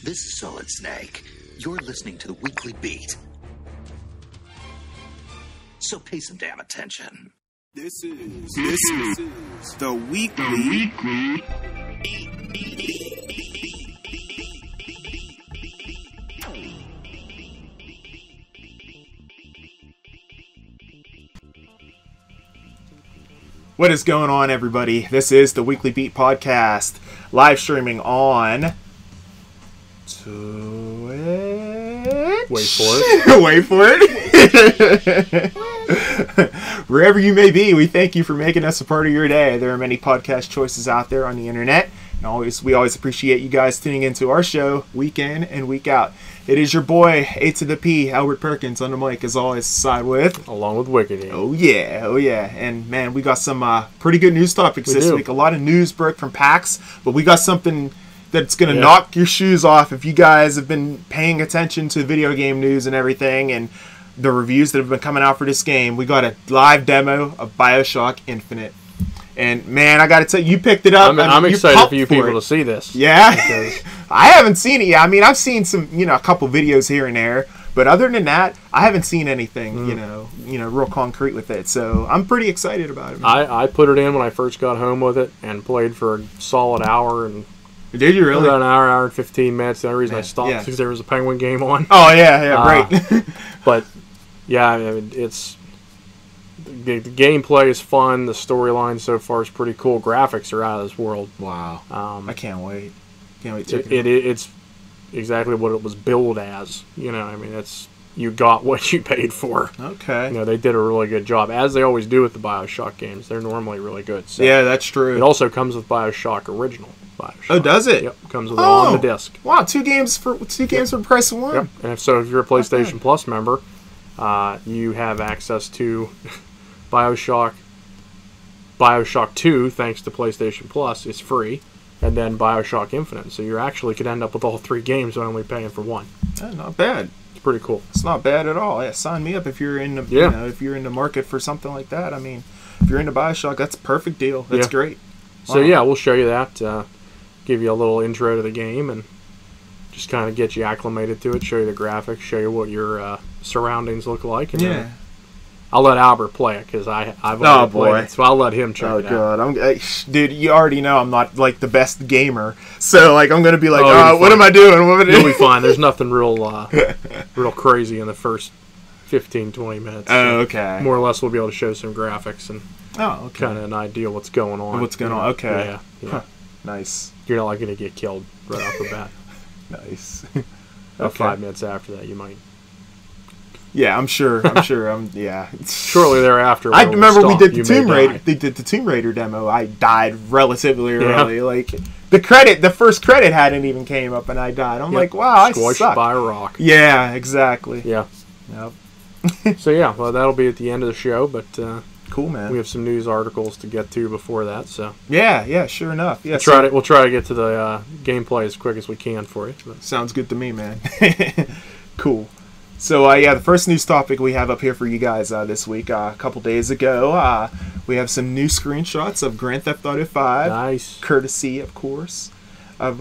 This is Solid Snake. You're listening to the Weekly Beat. So pay some damn attention. This is the Weekly What is going on, everybody? This is the Weekly Beat Podcast, live streaming on Twitch. Wait for it. Wait for it. Wherever you may be, we thank you for making us a part of your day. There are many podcast choices out there on the internet, and we always appreciate you guys tuning into our show week in and week out. It is your boy, A to the P, Albert Perkins, on the mic, as always, side with... Along with Wickedy. Oh yeah. And man, we got some pretty good news topics this week. A lot of news broke from PAX, but we got something that's going to knock your shoes off if you guys have been paying attention to video game news and everything, and the reviews that have been coming out for this game. We got a live demo of Bioshock Infinite. And man, I got to tell you, you picked it up. I'm excited for you people to see this. Yeah, I haven't seen it yet. I mean, I've seen some, a couple videos here and there, but other than that, I haven't seen anything, real concrete with it. So I'm pretty excited about it. I put it in when I first got home with it and played for a solid hour. And did you really? About an hour and 15 minutes. The only reason I stopped is because there was a Penguin game on. Oh yeah, great. But yeah, I mean, it's. The gameplay is fun. The storyline so far is pretty cool. Graphics are out of this world. Wow. I can't wait. It's exactly what it was billed as. I mean, you got what you paid for. Okay. They did a really good job, as they always do with the Bioshock games. They're normally really good. So yeah, that's true. It also comes with Bioshock Original. Bioshock. Oh, does it? Yep. Comes with it on the disc. Wow, two games for the price of one. Yep. And if you're a PlayStation Plus member, you have access to Bioshock 2, thanks to PlayStation Plus, is free, and then Bioshock Infinite. So you actually could end up with all three games by only paying for one. Not bad. It's pretty cool. It's not bad at all. Yeah, sign me up if you're in the if you're in the market for something like that. I mean, if you're into Bioshock, that's a perfect deal. That's great. Wow. So yeah, we'll show you that. Give you a little intro to the game and just kind of get you acclimated to it. Show you the graphics. Show you what your surroundings look like. And then I'll let Albert play it because I've already played it, so I'll let him check it out. Oh god, dude, you already know I'm not like the best gamer, so like I'm gonna be like, what am I doing? You'll be fine. There's nothing real crazy in the first 15-20 minutes. Oh, okay. More or less, we'll be able to show some graphics and kind of an idea what's going on. Okay. Yeah. Huh. Nice. You're not like gonna get killed right off the bat. Nice. About 5 minutes after that, you might. Yeah, I'm sure. Shortly thereafter, I remember we did the Tomb Raider. They did the Tomb Raider demo. I died relatively early. Yeah. Like the first credit hadn't even came up, and I died. I'm like, wow, I squashed suck. by a rock. Yeah, exactly. Yeah. Yep. So yeah, well, that'll be at the end of the show, but cool, man. We have some news articles to get to before that. So yeah, sure enough. Yeah, we'll try to get to the gameplay as quick as we can for you. But. Sounds good to me, man. Cool. So, the first news topic we have up here for you guys this week, a couple days ago, we have some new screenshots of Grand Theft Auto 5. Nice. Courtesy, of course, of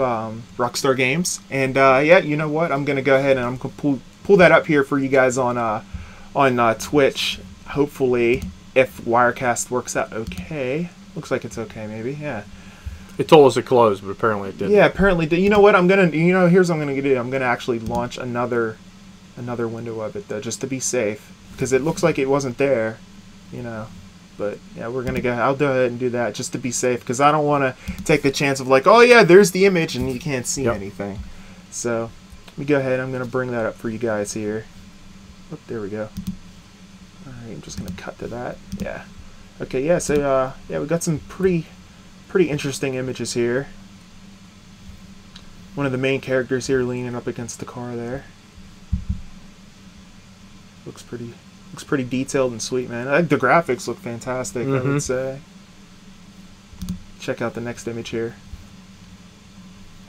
Rockstar Games. And, you know what? I'm going to go ahead and I'm going to pull that up here for you guys on Twitch, hopefully, if Wirecast works out okay. Looks like it's okay, maybe, yeah. It told us it closed, but apparently it didn't. Yeah, apparently it did. You know what? Here's what I'm going to do. I'm going to actually launch another window of it though, just to be safe, because it looks like it wasn't there, but yeah, I'll go ahead and do that just to be safe, because I don't want to take the chance of like, oh yeah, there's the image and you can't see anything. So let me go ahead. I'm going to bring that up for you guys here. Oh, there we go. Alright, I'm just going to cut to that. Yeah. Okay, yeah, so we got some pretty interesting images here. One of the main characters here leaning up against the car there. Looks pretty detailed and sweet, man. The graphics look fantastic, I would say. Check out the next image here.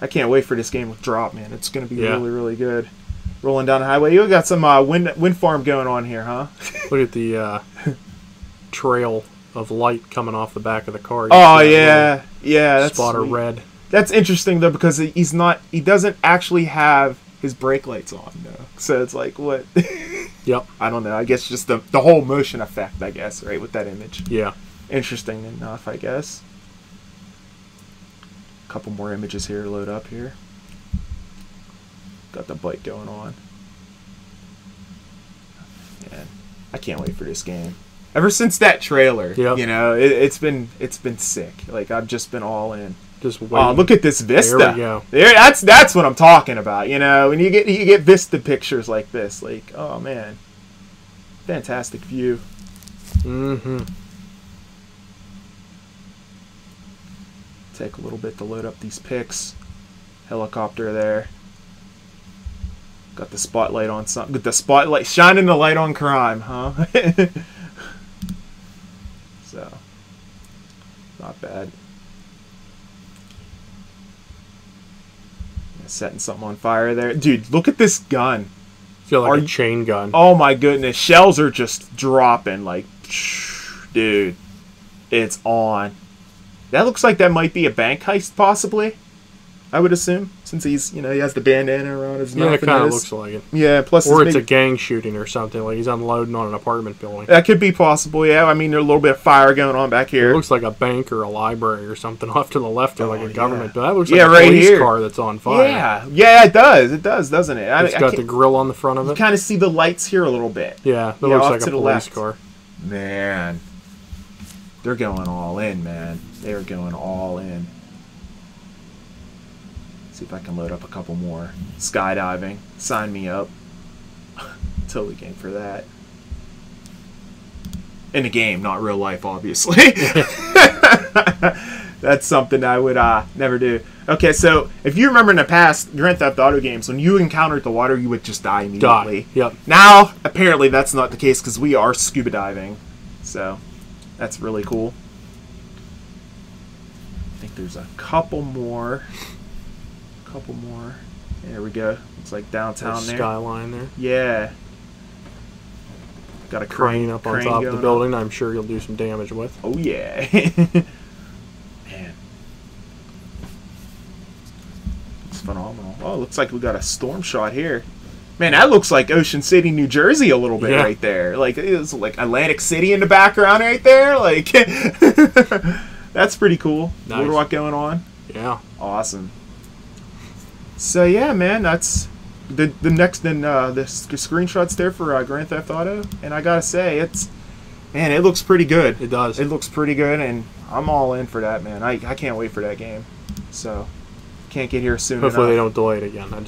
I can't wait for this game to drop, man. It's going to be really, really good. Rolling down the highway. You got some wind farm going on here, huh? Look at the trail of light coming off the back of the car. Oh, yeah. Yeah. Spot of red. That's interesting though, because he doesn't actually have his brake lights on though. So it's like, what? Yep. I don't know. I guess just the whole motion effect, I guess, right, with that image. Yeah. Interesting enough, I guess. A couple more images here to load up here. Got the bike going on. Man, I can't wait for this game. Ever since that trailer, yep. you know, it's been sick. Like, I've just been all in. Just wait. Oh, look at this vista. There we go. That's what I'm talking about. You know, when you get vista pictures like this, like, oh man, fantastic view. Mm-hmm. Take a little bit to load up these pics. Helicopter there. Got the spotlight on something. With the spotlight shining the light on crime, huh? So, not bad. Setting something on fire there. Dude, look at this gun. Feel like a chain gun. Oh my goodness. Shells are just dropping. Like, dude. It's on. That looks like that might be a bank heist, possibly. I would assume. Since he has the bandana around his mouth. Yeah, it kind of looks like it. Yeah, plus or it's a gang shooting or something. Like he's unloading on an apartment building. That could be possible, yeah. I mean, there's a little bit of fire going on back here. It looks like a bank or a library or something off to the left or like a government. But that looks like a right police here. car that's on fire. Yeah, it does. It does, doesn't it? It's got the grill on the front of it. You kind of see the lights here a little bit. Yeah, it looks like a police car. Man. They're going all in, man. They're going all in. See if I can load up a couple more. Skydiving. Sign me up. Totally game for that. In the game, not real life, obviously. That's something I would never do. Okay, so if you remember in the past Grand Theft Auto games, when you encountered the water, you would just die immediately. Yep. Now, apparently, that's not the case because we are scuba diving. So, that's really cool. I think there's a couple more. There we go. Looks like downtown there. Skyline there. Yeah. Got a crane up on top of the building. I'm sure you'll do some damage with. Oh yeah. Man. It's phenomenal. Oh, looks like we got a storm shot here. Man, that looks like Ocean City, New Jersey a little bit right there. Like it's like Atlantic City in the background right there. Like that's pretty cool. Nice. A little lot going on. Yeah. Awesome. So yeah, man, that's the next the screenshots there for Grand Theft Auto, and I gotta say it looks pretty good. It does. It looks pretty good, and I'm all in for that, man. I can't wait for that game. So can't get here soon. Hopefully enough. they don't delay it again. I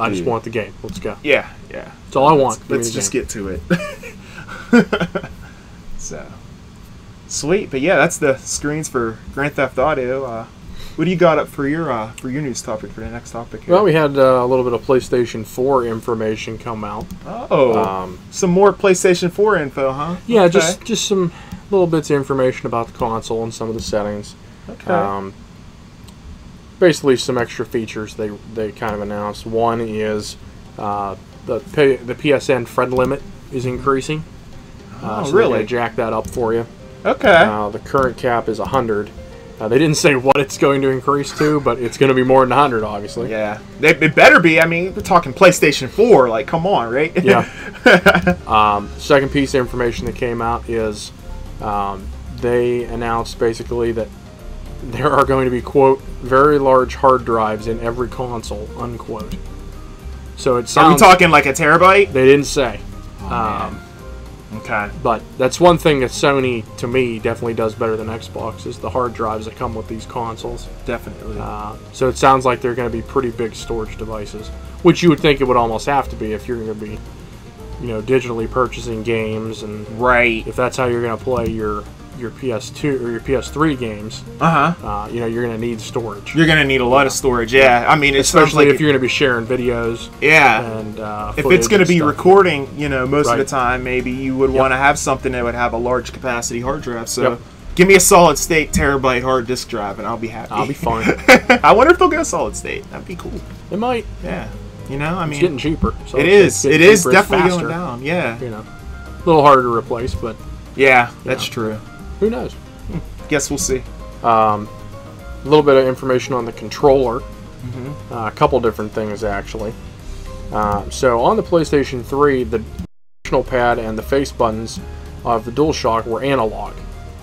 just want the game. Let's go. Yeah. That's all I want. Let's just get to it. So sweet, but yeah, that's the screens for Grand Theft Auto. What do you got up for your news topic for the next topic here? Well, we had a little bit of PlayStation 4 information come out. Oh, some more PlayStation 4 info, huh? Yeah, okay. just some little bits of information about the console and some of the settings. Okay. Basically, some extra features they kind of announced. One is the PSN friend limit is increasing. So really? They're gonna jack that up for you. Okay. The current cap is 100. They didn't say what it's going to increase to, but it's going to be more than 100, obviously. Yeah. It better be. I mean, we're talking PlayStation 4. Like, come on, right? Yeah. Second piece of information that came out is they announced basically that there are going to be, quote, very large hard drives in every console, unquote. So it sounds... Are we talking like a terabyte? They didn't say. Okay. But that's one thing that Sony, to me, definitely does better than Xbox, is the hard drives that come with these consoles. Definitely. So it sounds like they're going to be pretty big storage devices, which you would think it would almost have to be if you're going to be, digitally purchasing games, and right. If that's how you're going to play your PS2 or your PS3 games, you're going to need storage. You're going to need a lot of storage, yeah. I mean, especially if you're going to be sharing videos. Yeah. And if it's going to be recording, most of the Right. time, maybe you would want to have something that would have a large capacity hard drive. So give me a solid state terabyte hard disk drive, and I'll be happy. I'll be fine. I wonder if they'll go solid state. That'd be cool. It might. Yeah. I mean, it's getting cheaper. So it is. It is definitely faster. going down. Yeah. A little harder to replace, but yeah, that's true. Who knows? Guess we'll see. A little bit of information on the controller. A couple different things, actually. So on the PlayStation 3, the directional pad and the face buttons of the DualShock were analog.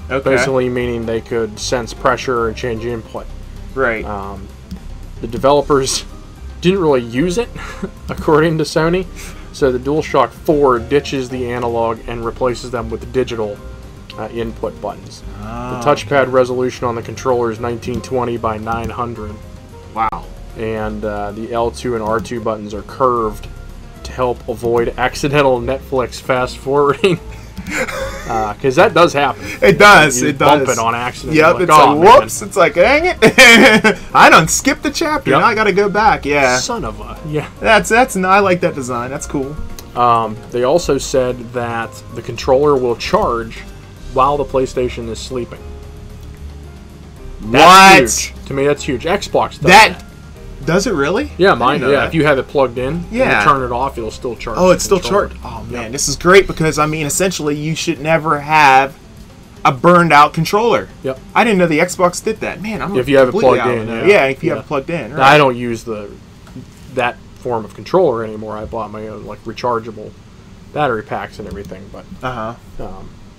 Okay. Basically meaning they could sense pressure and change input. Right. The developers didn't really use it, according to Sony. So the DualShock 4 ditches the analog and replaces them with digital input buttons. The touchpad resolution on the controller is 1920 by 900. Wow. And the L2 and R2 buttons are curved to help avoid accidental Netflix fast forwarding. Because that does happen. It does. You It bump does. it on accident. Yep. Like, It's "Oh, like, man, whoops. It's like, dang it. I done skipped the chapter. Yep. Now I gotta go back. Yeah. son of a..." Yeah. That's. I like that design. That's cool. They also said that the controller will charge while the PlayStation is sleeping. That's huge. To me, that's huge. Xbox does that. Does it really? Yeah, I mine. didn't know Yeah, that. if you have it plugged in, Yeah. and you turn it off, it'll still charge. Oh, the it's still controller. charged. Oh man, this is great because I mean, essentially, you should never have a burned out controller. Yep. I didn't know the Xbox did that. Man, I'm If you have it completely plugged out in, now. yeah. Yeah, if you Yeah. have it plugged in. Right. Now, I don't use that form of controller anymore. I bought my own like rechargeable battery packs and everything, but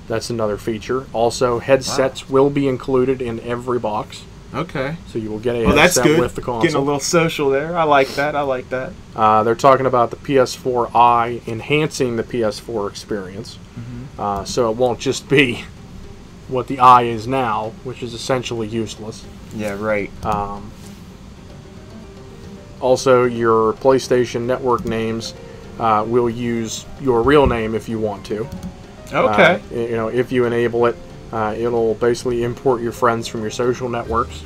that's another feature. Also, headsets will be included in every box. Okay. So you will get a Well, that's headset good. with the console. Getting a little social there. I like that. I like that. They're talking about the PS4i enhancing the PS4 experience. So it won't just be what the i is now, which is essentially useless. Yeah, right. Also, your PlayStation Network names will use your real name if you want to. Okay. If you enable it, it'll basically import your friends from your social networks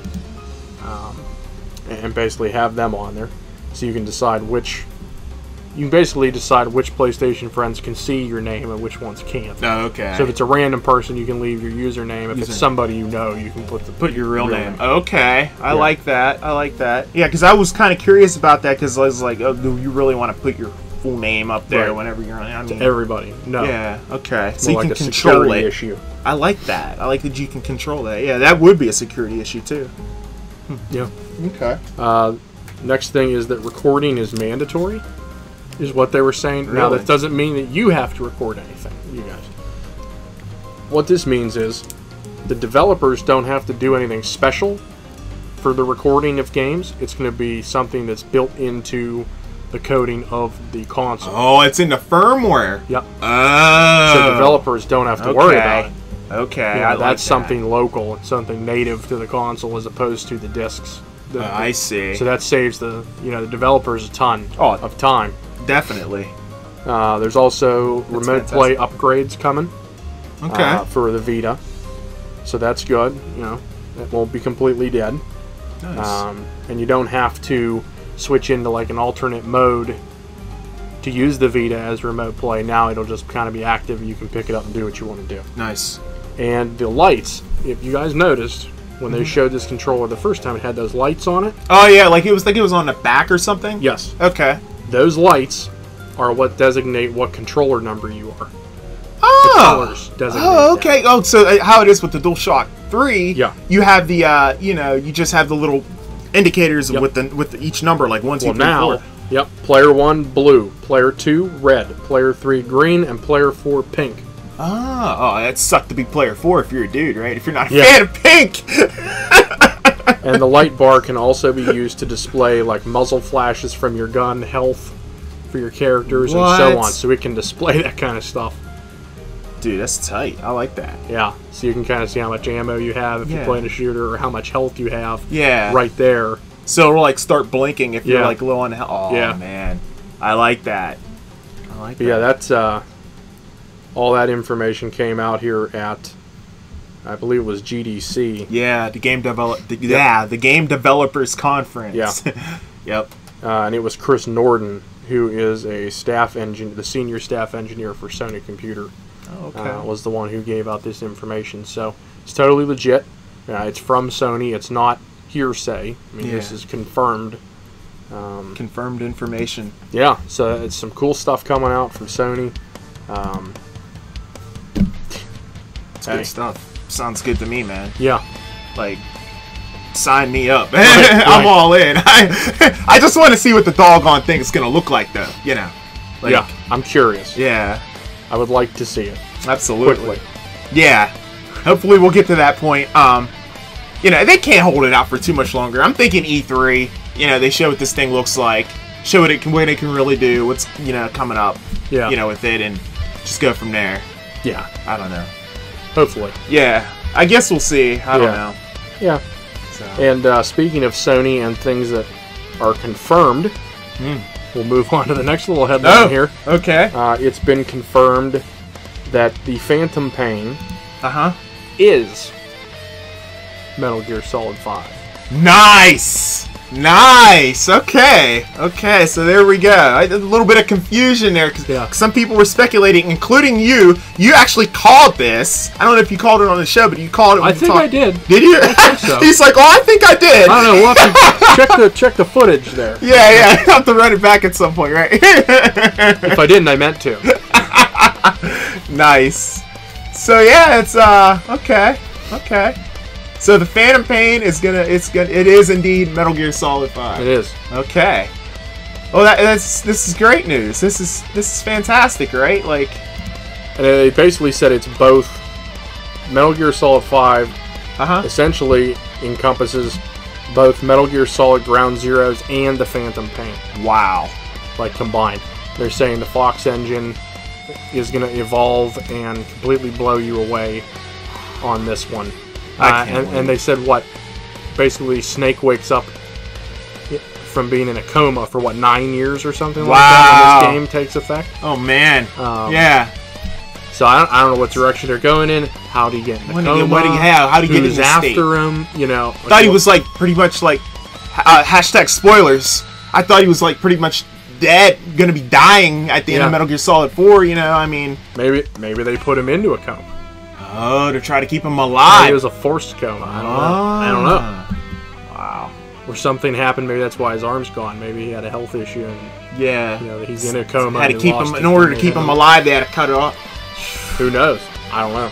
and basically have them on there, so you can decide which. You can basically decide which PlayStation friends can see your name and which ones can't. Oh, okay. So if it's a random person, you can leave your username. If it's somebody you know, you can put your real name. Okay, I like that. I like that. Yeah, because I was kind of curious about that because I was like, oh, do you really want to put your full name up there whenever you're on? I mean, everybody. No. Yeah. Okay. It's So you more can like a control security it. issue. I like that. I like that you can control that. Yeah, that would be a security issue too. Yeah. Okay. Next thing is that recording is mandatory, is what they were saying. Now, Really? that doesn't mean that you have to record anything, you guys. What this means is the developers don't have to do anything special for the recording of games. It's going to be something that's built into the coding of the console. Oh, it's in the firmware. Yep. Oh. So developers don't have to worry about it. Okay. You know, I like that's that. something local. It's something native to the console as opposed to the discs. I see. So that saves the developers a ton of time. Definitely. There's also remote play upgrades coming. Okay. For the Vita, so that's good. It won't be completely dead. Nice. And you don't have to switch into like an alternate mode to use the Vita as remote play. Now it'll just kind of be active, and you can pick it up and do what you want to do. Nice. And the lights, if you guys noticed, when they showed this controller the first time, it had those lights on it. Oh yeah, like it was on the back or something. Yes. Okay. Those lights are what designate what controller number you are. Oh. The colors designate Oh, okay. that. Oh, so how it is with the DualShock 3? Yeah. You have the you just have the little indicators with each number, like 1, 2, 3, 4. Yep. Player 1 blue, player 2 red, player 3 green, and player 4 pink. Oh, that sucked to be player 4 if you're a dude, right? If you're not a fan of pink. And the light bar can also be used to display like muzzle flashes from your gun, health for your characters, and so on. So it can display that kind of stuff. Dude, that's tight. I like that. Yeah. So you can kind of see how much ammo you have if you're playing a shooter, or how much health you have. Yeah. Right there. So it'll like start blinking if you're like low on health. Oh Yeah. man, I like that. I like that. Yeah, that's all that information came out here at, I believe it was GDC. Yeah, the game the Game Developers Conference. Yeah. Yep. And it was Chris Norden, who is a the senior staff engineer for Sony Computer. Oh, okay. Was the one who gave out this information. So it's totally legit. It's from Sony. It's not hearsay. I mean, this is confirmed. Confirmed information. Yeah, so it's some cool stuff coming out from Sony. It's good stuff. Sounds good to me, man. Yeah. Like, sign me up. Right. I'm all in. I just want to see what the doggone thing is going to look like, though. You know. Like, yeah, I'm curious. Yeah. I would like to see it. Absolutely. Quickly. Yeah. Hopefully we'll get to that point. You know, they can't hold it out for too much longer. I'm thinking E3. You know, they show what this thing looks like, show what it can really do, what's, you know, coming up. Yeah. You know, with it, and just go from there. Yeah. I don't know. Hopefully. Yeah. I guess we'll see. I don't know. Yeah. So. And speaking of Sony and things that are confirmed, we'll move on to the next little headline here. Okay. It's been confirmed that the Phantom Pain is Metal Gear Solid 5. Nice! Nice! Okay. Okay, so there we go. A little bit of confusion there, because some people were speculating, including you. You actually called this. I don't know if you called it on the show, but you called it when I think I did. Did you? I think so. He's like, oh, I think I did. I don't know. We'll have to check the footage there. Yeah. I'll have to run it back at some point, right? If I didn't, I meant to. Nice. So yeah, it's okay. So the Phantom Pain is it is indeed Metal Gear Solid 5. It is. Okay. Well, this is great news. This is fantastic, right? Like, and they basically said it's both. Metal Gear Solid 5 essentially encompasses both Metal Gear Solid Ground Zeroes and the Phantom Pain. Wow. Like combined. They're saying the Fox engine is going to evolve and completely blow you away on this one. And they said what? Basically, Snake wakes up from being in a coma for 9 years or something like that when this game takes effect. Oh man. Yeah. So I don't know what direction they're going in. How do you get in the coma? How do you get in Who's the after state? him? You know. I thought he was like pretty much like hashtag spoilers. I thought he was like pretty much dead, gonna be dying at the end of Metal Gear Solid 4. You know, I mean, maybe they put him into a coma. Oh, to try to keep him alive. Maybe it was a forced coma. I don't know. Wow. Or something happened. Maybe that's why his arm's gone. Maybe he had a health issue and you know he's in a coma. Had to keep him in order to keep him alive. They had to cut it off. Who knows? I don't know.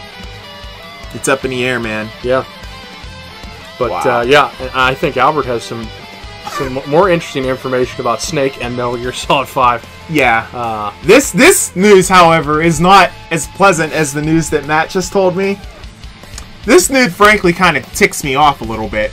It's up in the air, man. Yeah. But I think Albert has some more interesting information about Snake and Metal Gear Solid 5. Yeah. This news, however, is not as pleasant as the news that Matt just told me. This news, frankly, kind of ticks me off a little bit.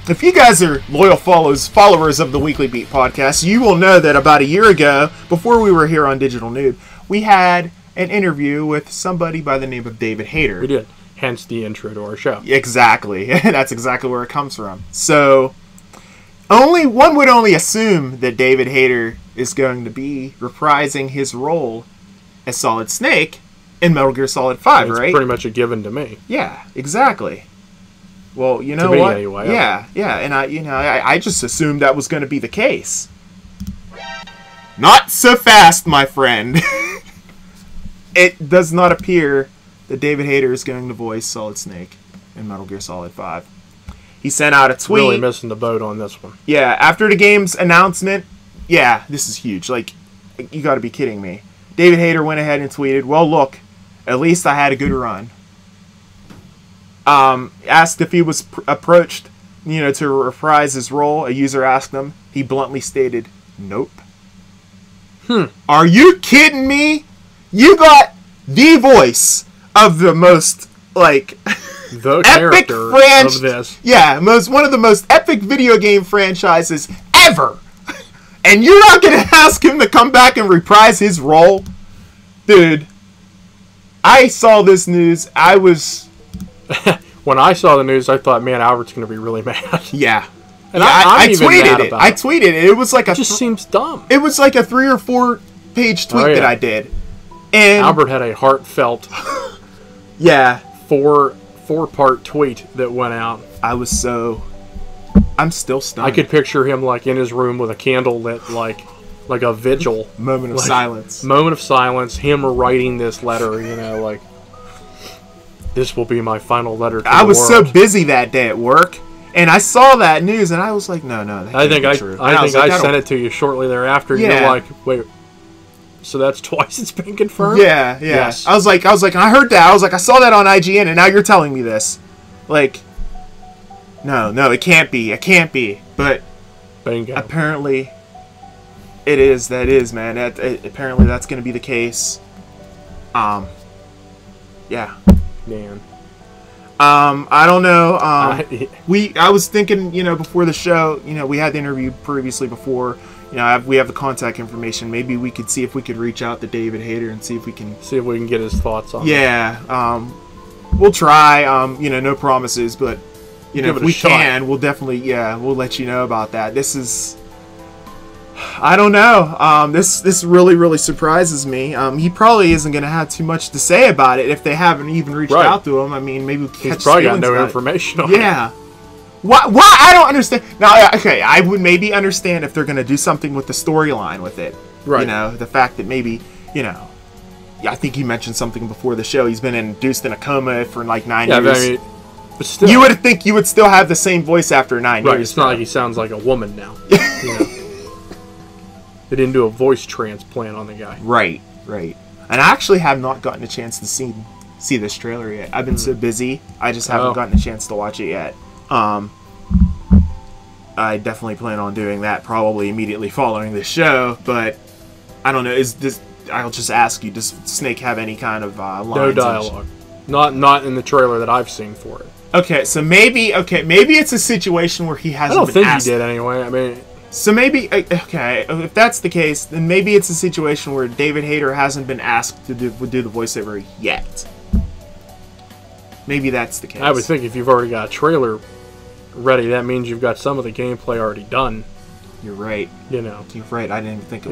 If you guys are loyal followers of the Weekly Beat podcast, you will know that about a year ago, before we were here on Digital Noob, we had an interview with somebody by the name of David Hayter. We did. Hence the intro to our show. Exactly. That's exactly where it comes from. So, one would only assume that David Hayter is going to be reprising his role as Solid Snake in Metal Gear Solid 5, right? It's pretty much a given to me. Yeah, exactly. Well, you know to me, what? Anyway, yeah, and I just assumed that was going to be the case. Not so fast, my friend. It does not appear that David Hayter is going to voice Solid Snake in Metal Gear Solid 5. He sent out a tweet. Really missing the boat on this one. Yeah, after the game's announcement. Yeah, this is huge. Like, you got to be kidding me. David Hayter went ahead and tweeted, "Well, look, at least I had a good run." Asked if he was approached, to reprise his role. A user asked him. He bluntly stated, "Nope." Are you kidding me? You got the voice of the most, the epic character of this. Yeah, one of the most epic video game franchises ever. And you're not going to ask him to come back and reprise his role? Dude, I saw this news. I was... When I saw the news, I thought, man, Albert's going to be really mad. Yeah. And I even tweeted mad it. about I tweeted it. It was like it just seems dumb. It was like a 3 or 4 page tweet that I did. And Albert had a heartfelt four-part tweet that went out. I'm still stunned. I could picture him in his room with a candle lit like a vigil. Moment of silence. Moment of silence. Him writing this letter, this will be my final letter to the world. I was so busy that day at work, and I saw that news, and I was like, no, that I think can't be true. I sent it to you shortly thereafter. Yeah. You're like, wait, so that's twice it's been confirmed? Yeah. Yes. I was like, I heard that. I was like, I saw that on IGN, and now you're telling me this. No, it can't be. It can't be. But Bingo. apparently, it is. That is, man. Apparently, that's going to be the case. Yeah. Man. I don't know. I was thinking, before the show, we had the interview previously before. We have the contact information. Maybe we could see if we could reach out to David Hayter and see if we can get his thoughts on it. Yeah. We'll try. No promises, but if we can, we'll definitely, we'll let you know about that. This is, I don't know. This really, really surprises me. He probably isn't going to have too much to say about it if they haven't even reached out to him. I mean, maybe we'll catch He's probably got no information on it. Yeah. What? I don't understand. Now, okay, I would maybe understand if they're going to do something with the storyline with it. Right. The fact that maybe, I think you mentioned something before the show. He's been induced in a coma for like 9 years. I mean, but still, you would think you would still have the same voice after 9 years. Right, it's not like he sounds like a woman now. They didn't do a voice transplant on the guy. Right. And I actually have not gotten a chance to see this trailer yet. I've been so busy, I just haven't gotten a chance to watch it yet. I definitely plan on doing that probably immediately following the show, but I don't know, I'll just ask you, does Snake have any kind of lines? No dialogue. Not in the trailer that I've seen for it. Okay, so maybe it's a situation where he hasn't been asked. He did anyway. I mean, so maybe, okay, if that's the case, then maybe it's a situation where David Hayter hasn't been asked to do the voiceover yet. Maybe that's the case. I would think if you've already got a trailer ready, that means you've got some of the gameplay already done. You're right. You're right. I didn't even think of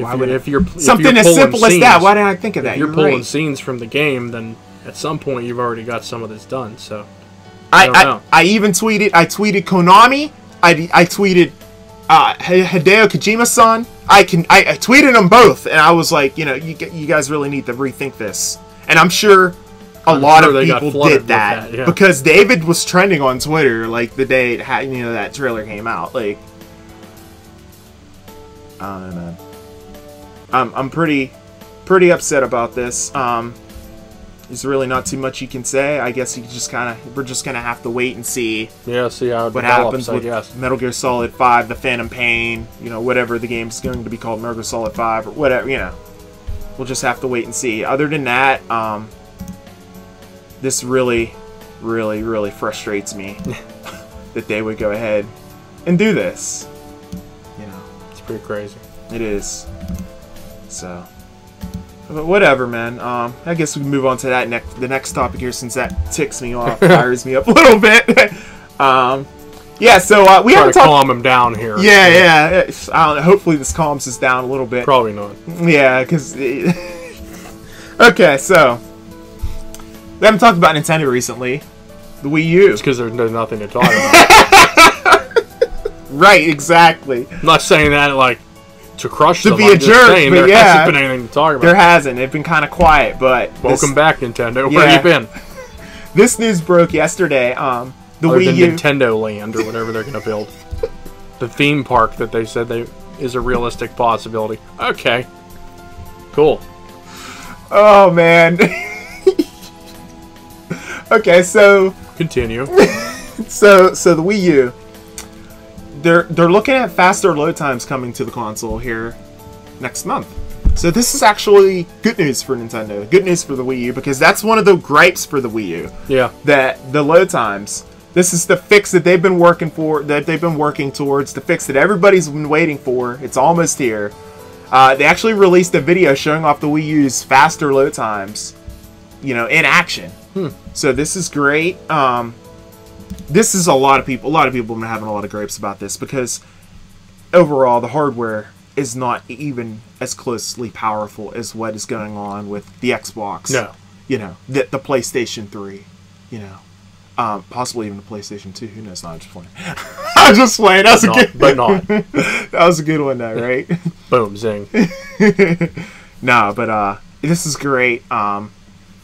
something as simple as that. Why didn't I think of that? If you're pulling scenes from the game, then at some point you've already got some of this done. So I even tweeted. I tweeted Konami. I tweeted Hideo Kojima-san. I tweeted them both, and I was like, you guys really need to rethink this. And I'm sure a lot of people did that, because David was trending on Twitter like the day that trailer came out. Like, I don't know, man. I'm pretty upset about this. There's really not too much you can say. I guess we're just gonna have to wait and see. Yeah, see how it what develops, happens with Metal Gear Solid 5, The Phantom Pain, whatever the game's going to be called, Metal Gear Solid 5 or whatever. We'll just have to wait and see. Other than that, this really, really, really frustrates me that they would go ahead and do this. It's pretty crazy. It is. So, but whatever, man. I guess we can move on to the next topic here, since that ticks me off, fires me up a little bit. Yeah. So we haven't talked. Calm him down here. Yeah. I don't know. Hopefully this calms us down a little bit. Probably not. Yeah, because. Okay, so we haven't talked about Nintendo recently. The Wii U. It's because there's nothing to talk about. Right, exactly. I'm not saying that like to crush to them. be a jerk, but there hasn't been anything to talk about. There hasn't. It's been kind of quiet, but welcome back, Nintendo. Where have you been? This news broke yesterday. The Wii U, Nintendo Land or whatever they're going to build. The theme park that they said is a realistic possibility. Okay, cool. Oh man. Okay, so continue. So the Wii U. They're looking at faster load times coming to the console here next month. So this is actually good news for Nintendo. Good news for the Wii U, because that's one of the gripes for the Wii U. Yeah. That the load times. This is the fix that they've been working towards, the fix that everybody's been waiting for. It's almost here. They actually released a video showing off the Wii U's faster load times, in action. So this is great. This is a lot of people have been having a lot of gripes about this, because overall the hardware is not even as closely powerful as what is going on with the Xbox. No. The PlayStation 3, possibly even the PlayStation 2. Who knows? No, I'm just playing. I'm just playing. That was that was a good one, though, right? Boom, zing. No, but this is great.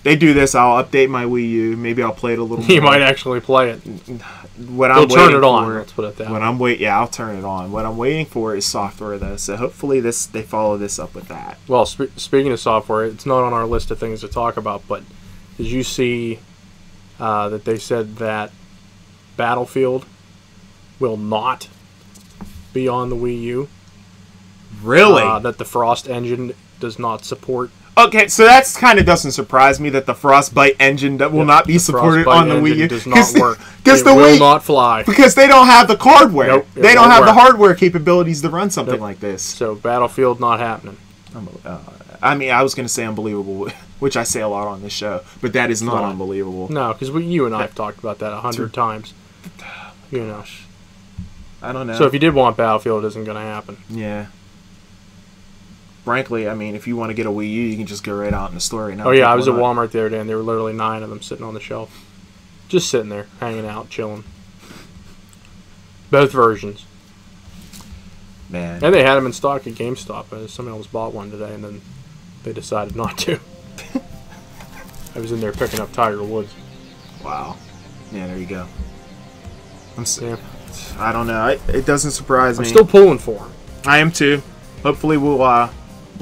They do this, I'll update my Wii U. Maybe I'll play it a little more. You might actually play it. They'll turn it on. Let's put it that way. I'll turn it on. What I'm waiting for is software, though. So hopefully they follow this up with that. Well, speaking of software, it's not on our list of things to talk about, but did you see that they said that Battlefield will not be on the Wii U. Really? That the Frost engine does not support. Okay, so that's kind of doesn't surprise me that the Frostbite engine will not be supported Frostbite on the Wii U. does not work. Because It will not fly. Because they don't have the hardware. Nope, they don't have the work. hardware capabilities to run something like this. So Battlefield not happening. I mean, I was going to say unbelievable, which I say a lot on this show, but that is not unbelievable. No, because you and I have talked about that 100 times. You know. I don't know. So if you did want Battlefield, it isn't going to happen. Yeah. Frankly, I mean, if you want to get a Wii U, you can just go right out in the store right now. Oh yeah, I was at Walmart the other day, and there were literally 9 of them sitting on the shelf, just sitting there, hanging out, chilling. Both versions. Man. And they had them in stock at GameStop. Somebody else bought one today, and then they decided not to. I was in there picking up Tiger Woods. Wow. Yeah, there you go. Yeah. I don't know. It doesn't surprise me. I'm still pulling for him. I am too. Hopefully we'll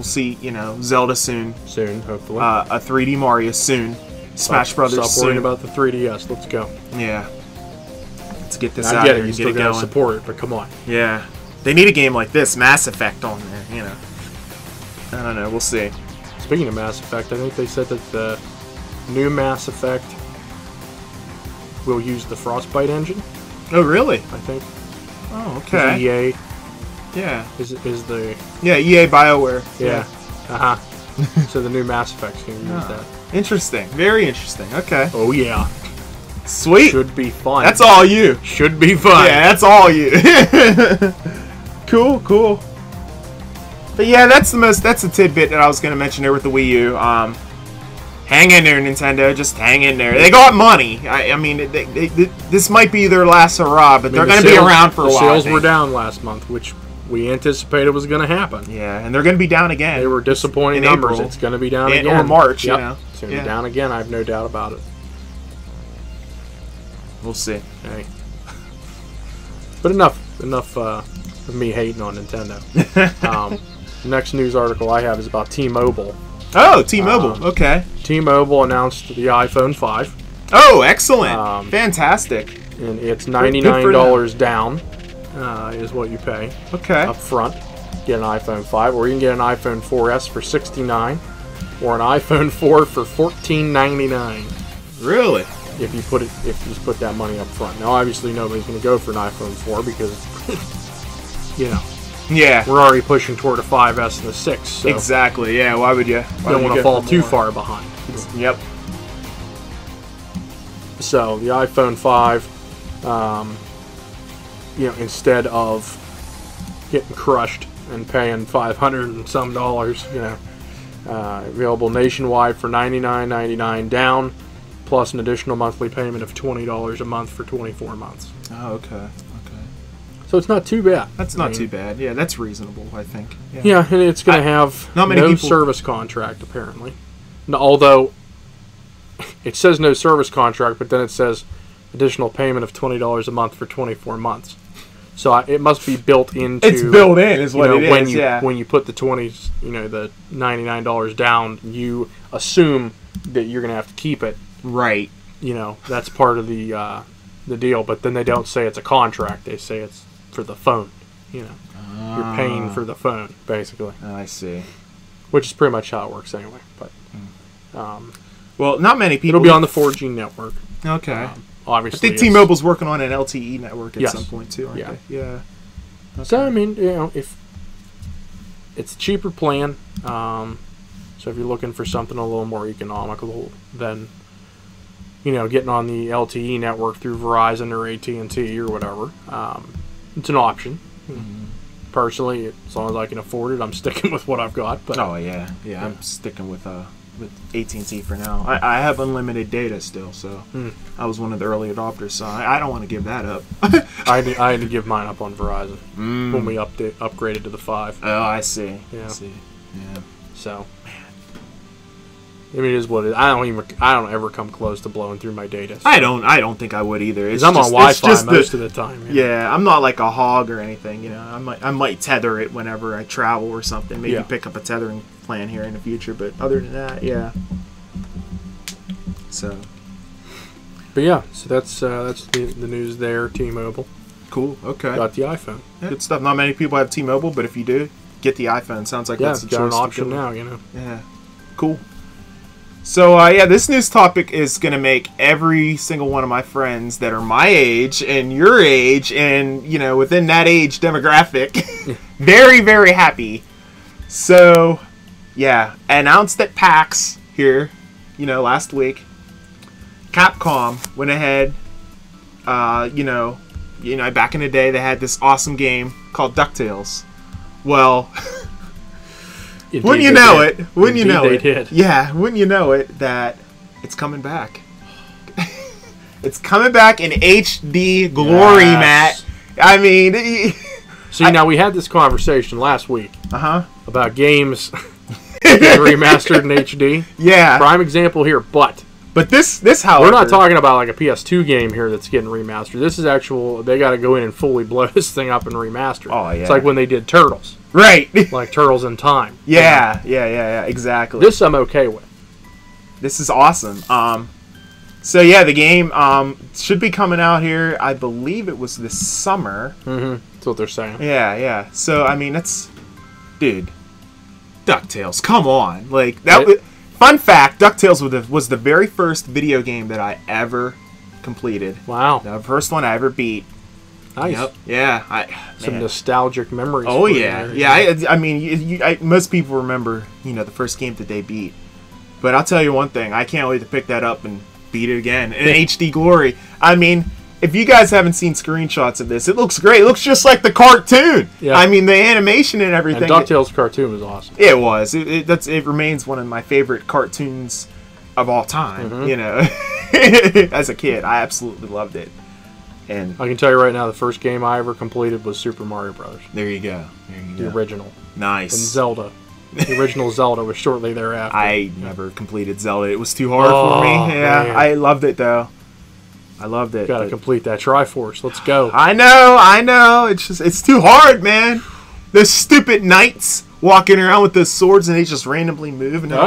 see, Zelda soon. Soon, hopefully. A 3D Mario soon. Smash Brothers soon. Stop worrying about the 3DS. Let's go. Yeah. Let's get this I out get here it. and You get still it gotta going. support it, but come on. Yeah. They need a game like this, Mass Effect on there, I don't know. We'll see. Speaking of Mass Effect, I think they said that the new Mass Effect will use the Frostbite engine. Oh, really? I think. Oh, okay. EA Yeah. is the Yeah, EA BioWare. yeah. So the new Mass Effect's gonna use that. Interesting. Very interesting. Okay. Oh yeah. Sweet. Should be fun. That's all you. Should be fun. Yeah, that's all you. Cool. But yeah, that's the tidbit that I was going to mention there with the Wii U. Hang in there, Nintendo. Just hang in there. They got money. I mean, this might be their last hurrah, but they're going to be around for a while. The sales were down last month, which we anticipated was going to happen. Yeah, and they're going to be down again. They were disappointing in numbers. April. It's going to be down again. Or March, Yep. It's going to be down again. I have no doubt about it. We'll see. Hey. But enough of me hating on Nintendo. Next news article I have is about T-Mobile. Oh, T-Mobile. Okay. T-Mobile announced the iPhone 5. Oh, excellent. Fantastic. And it's $99 down is what you pay. Okay. Up front. Get an iPhone 5, or you can get an iPhone 4S for $69, or an iPhone 4 for $14.99. Really? If you put that money up front. Now, obviously, nobody's going to go for an iPhone 4 because, Yeah. we're already pushing toward a 5S and a 6. So Exactly. Yeah. Why would you? you don't want to fall too far behind. Yep. So the iPhone 5, instead of getting crushed and paying $500 and some dollars, available nationwide for $99.99 down, plus an additional monthly payment of $20 a month for 24 months. Oh, okay. So it's not too bad. That's not too bad. Yeah, that's reasonable, I think. Yeah, and it's going to have not many no people... service contract, apparently. No, although, it says no service contract, but then it says additional payment of $20 a month for 24 months. So it must be built into... It's built in, is what it is, When you put the the $99 down, you assume that you're going to have to keep it. Right. That's part of the deal, but then they don't say it's a contract. They say it's for the phone. You're paying for the phone, basically. I see. Which is pretty much how it works anyway. But well, not many people. It'll be on the 4G network. Okay. Obviously, I think T-Mobile's working on an LTE network at some point too, aren't they? Yeah. Okay. So I mean, if it's a cheaper plan, so if you're looking for something a little more economical than getting on the LTE network through Verizon or AT&T or whatever, it's an option. Personally, as long as I can afford it, I'm sticking with what I've got. But I'm sticking with AT&T for now. I have unlimited data still, so I was one of the early adopters, so I don't want to give that up. I had to give mine up on Verizon when we upgraded to the 5. Oh, I see. Yeah. I see. Yeah. So, I mean, it is what it is. I don't ever come close to blowing through my data. So. I don't think I would either. Because I'm on Wi-Fi most of the time. Yeah, I'm not like a hog or anything. I might tether it whenever I travel or something. Maybe pick up a tethering plan here in the future. But other than that, yeah. So. But yeah, so that's the news there. T-Mobile. Cool. Okay. Got the iPhone. Good stuff. Not many people have T-Mobile, but if you do, get the iPhone. Sounds like that's the got an choice to option go. now, you know. Yeah. Cool. So, this news topic is going to make every single one of my friends that are my age and your age and, within that age demographic very, very happy. So, announced at PAX here, last week. Capcom went ahead, back in the day they had this awesome game called DuckTales. Well, wouldn't you know it? Wouldn't you know it? Yeah, wouldn't you know it that it's coming back? It's coming back in HD glory, Matt. I mean, see, now we had this conversation last week. About games getting remastered in HD. Yeah. Prime example here, but this, however, we're not talking about like a PS2 game here that's getting remastered. This is actual. They got to go in and fully blow this thing up and remaster. Oh yeah. It's like when they did Turtles. Right. Like Turtles in Time. Yeah. Exactly. This I'm okay with. This is awesome. So yeah, the game should be coming out here. I believe it was this summer. That's what they're saying. Yeah. So I mean, dude, DuckTales. Come on, like that. Fun fact: DuckTales was the very first video game that I ever completed. Wow. The first one I ever beat. Nice. Yep. Yeah. Some nostalgic memories. Oh yeah. I mean, most people remember the first game that they beat. But I'll tell you one thing: I can't wait to pick that up and beat it again in HD glory. I mean, if you guys haven't seen screenshots of this, it looks great. It looks just like the cartoon. Yeah. I mean, the animation and everything. And DuckTales cartoon was awesome. It was. It remains one of my favorite cartoons of all time. As a kid, I absolutely loved it. And I can tell you right now, the first game I ever completed was Super Mario Brothers. There you go. The original. Nice. And Zelda. The original Zelda was shortly thereafter. I never completed Zelda. It was too hard for me. Yeah, man. I loved it though. I loved it. Gotta complete that Triforce. Let's go. I know. It's too hard, man. Those stupid knights walking around with those swords and they just randomly move and you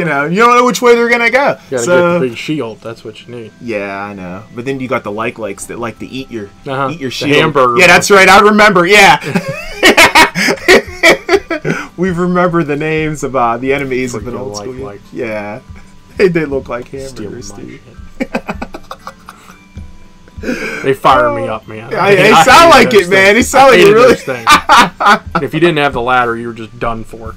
don't know which way they're gonna go. You gotta get the big shield. That's what you need. Yeah, I know. But then you got the likes that like to eat your shield. The hamburger. Yeah, that's right. I remember. Yeah. We remember the names of the enemies of an old school. Yeah, they look like hamburgers, dude. They fire me up, man. They sound like it, man. They sound like it really. If you didn't have the ladder, you were just done for.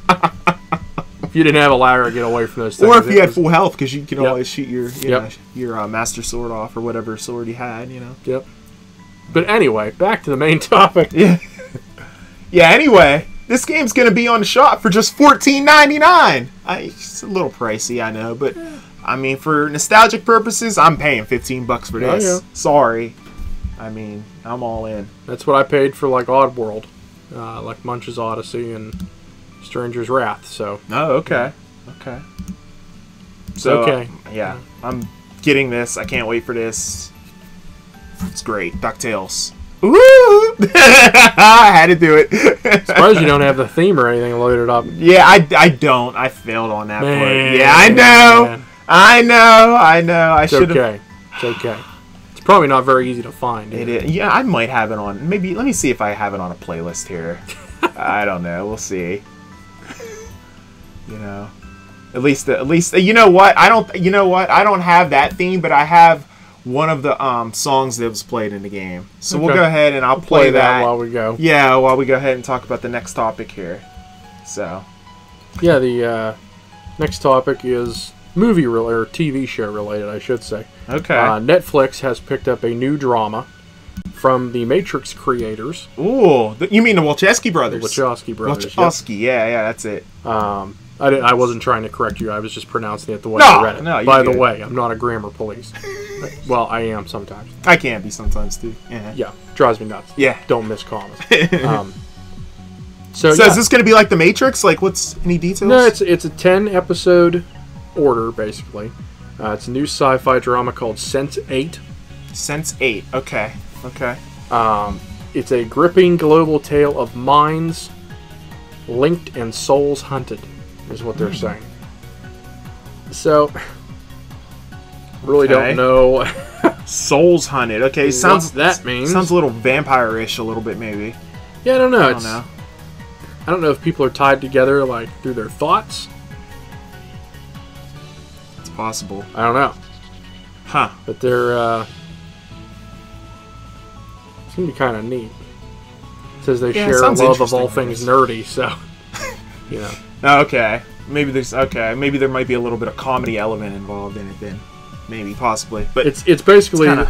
If you didn't have a ladder to get away from those things, or if you had full health, because you can always shoot your master sword off or whatever sword you had, Yep. But anyway, back to the main topic. Yeah. Anyway. This game's going to be on the shop for just $14.99. It's a little pricey, I know, but I mean, for nostalgic purposes, I'm paying $15 for this. Yeah. Sorry. I mean, I'm all in. That's what I paid for like Oddworld, like Munch's Odyssey and Stranger's Wrath. So. Oh, okay. So, okay. I'm getting this. I can't wait for this. It's great. DuckTales. Woo! I had to do it. Surprised you don't have the theme or anything loaded up. Yeah, I don't. I failed on that part. Yeah, I know. I should have. It's okay. It's probably not very easy to find. It is. Yeah, I might have it on. Maybe let me see if I have it on a playlist here. I don't know. We'll see. At least. You know what? I don't have that theme, but I have one of the songs that was played in the game. So we'll go ahead and I'll play that while we go. Yeah, while we go ahead and talk about the next topic here. So. Yeah, the next topic is movie or TV show related, I should say. Okay. Netflix has picked up a new drama from the Matrix creators. Ooh, you mean the Wachowski brothers? The Wachowski brothers. Wachowski, yeah, that's it. I wasn't trying to correct you. I was just pronouncing it the way I read it. No, By the way, I'm not a grammar police. Well, I am sometimes. I can be sometimes too. Yeah, drives me nuts. Yeah. Don't miss commas. So is this going to be like The Matrix? Like, what's any details? No, it's a 10-episode order, basically. It's a new sci-fi drama called Sense8. Sense8, okay. It's a gripping global tale of minds linked and souls hunted, is what they're saying. So, really don't know. Souls hunted. Okay, sounds what that means. Sounds a little vampire-ish, a little bit maybe. Yeah, I don't know. I don't know if people are tied together like through their thoughts. It's possible. I don't know. Huh. But they're it's gonna be kind of neat. It says they share a love of all things nerdy, so you know. Okay. Maybe there might be a little bit of comedy element involved in it then. Maybe, possibly. But it's basically in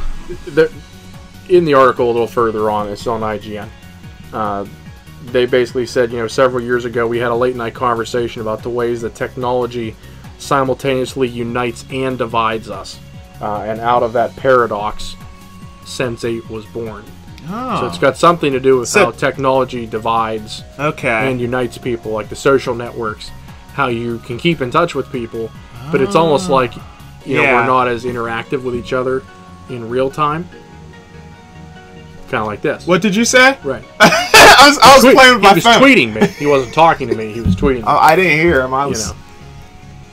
the article a little further on. It's on IGN. They basically said, several years ago we had a late night conversation about the ways that technology simultaneously unites and divides us, and out of that paradox, Sense8 was born. Oh. So it's got something to do with how technology divides and unites people, like the social networks, how you can keep in touch with people, but it's almost like we're not as interactive with each other in real time. Kind of like this. What did you say? Right. I was playing with my phone. He was tweeting me. He wasn't talking to me. He was tweeting me. Oh, I didn't hear him. I was.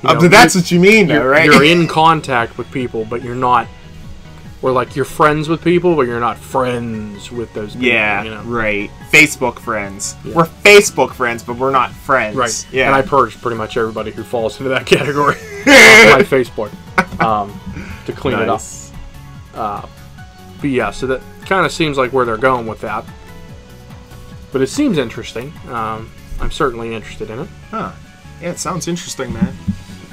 But that's what you mean, though, right? You're in contact with people, but you're not. Or like you're friends with people, but you're not friends with those people. Yeah, right. Facebook friends. Yeah. We're Facebook friends, but we're not friends. Right. Yeah. And I purged pretty much everybody who falls into that category off my Facebook to clean it up. But yeah, so that kind of seems like where they're going with that. But it seems interesting. I'm certainly interested in it. Huh. Yeah, it sounds interesting, man.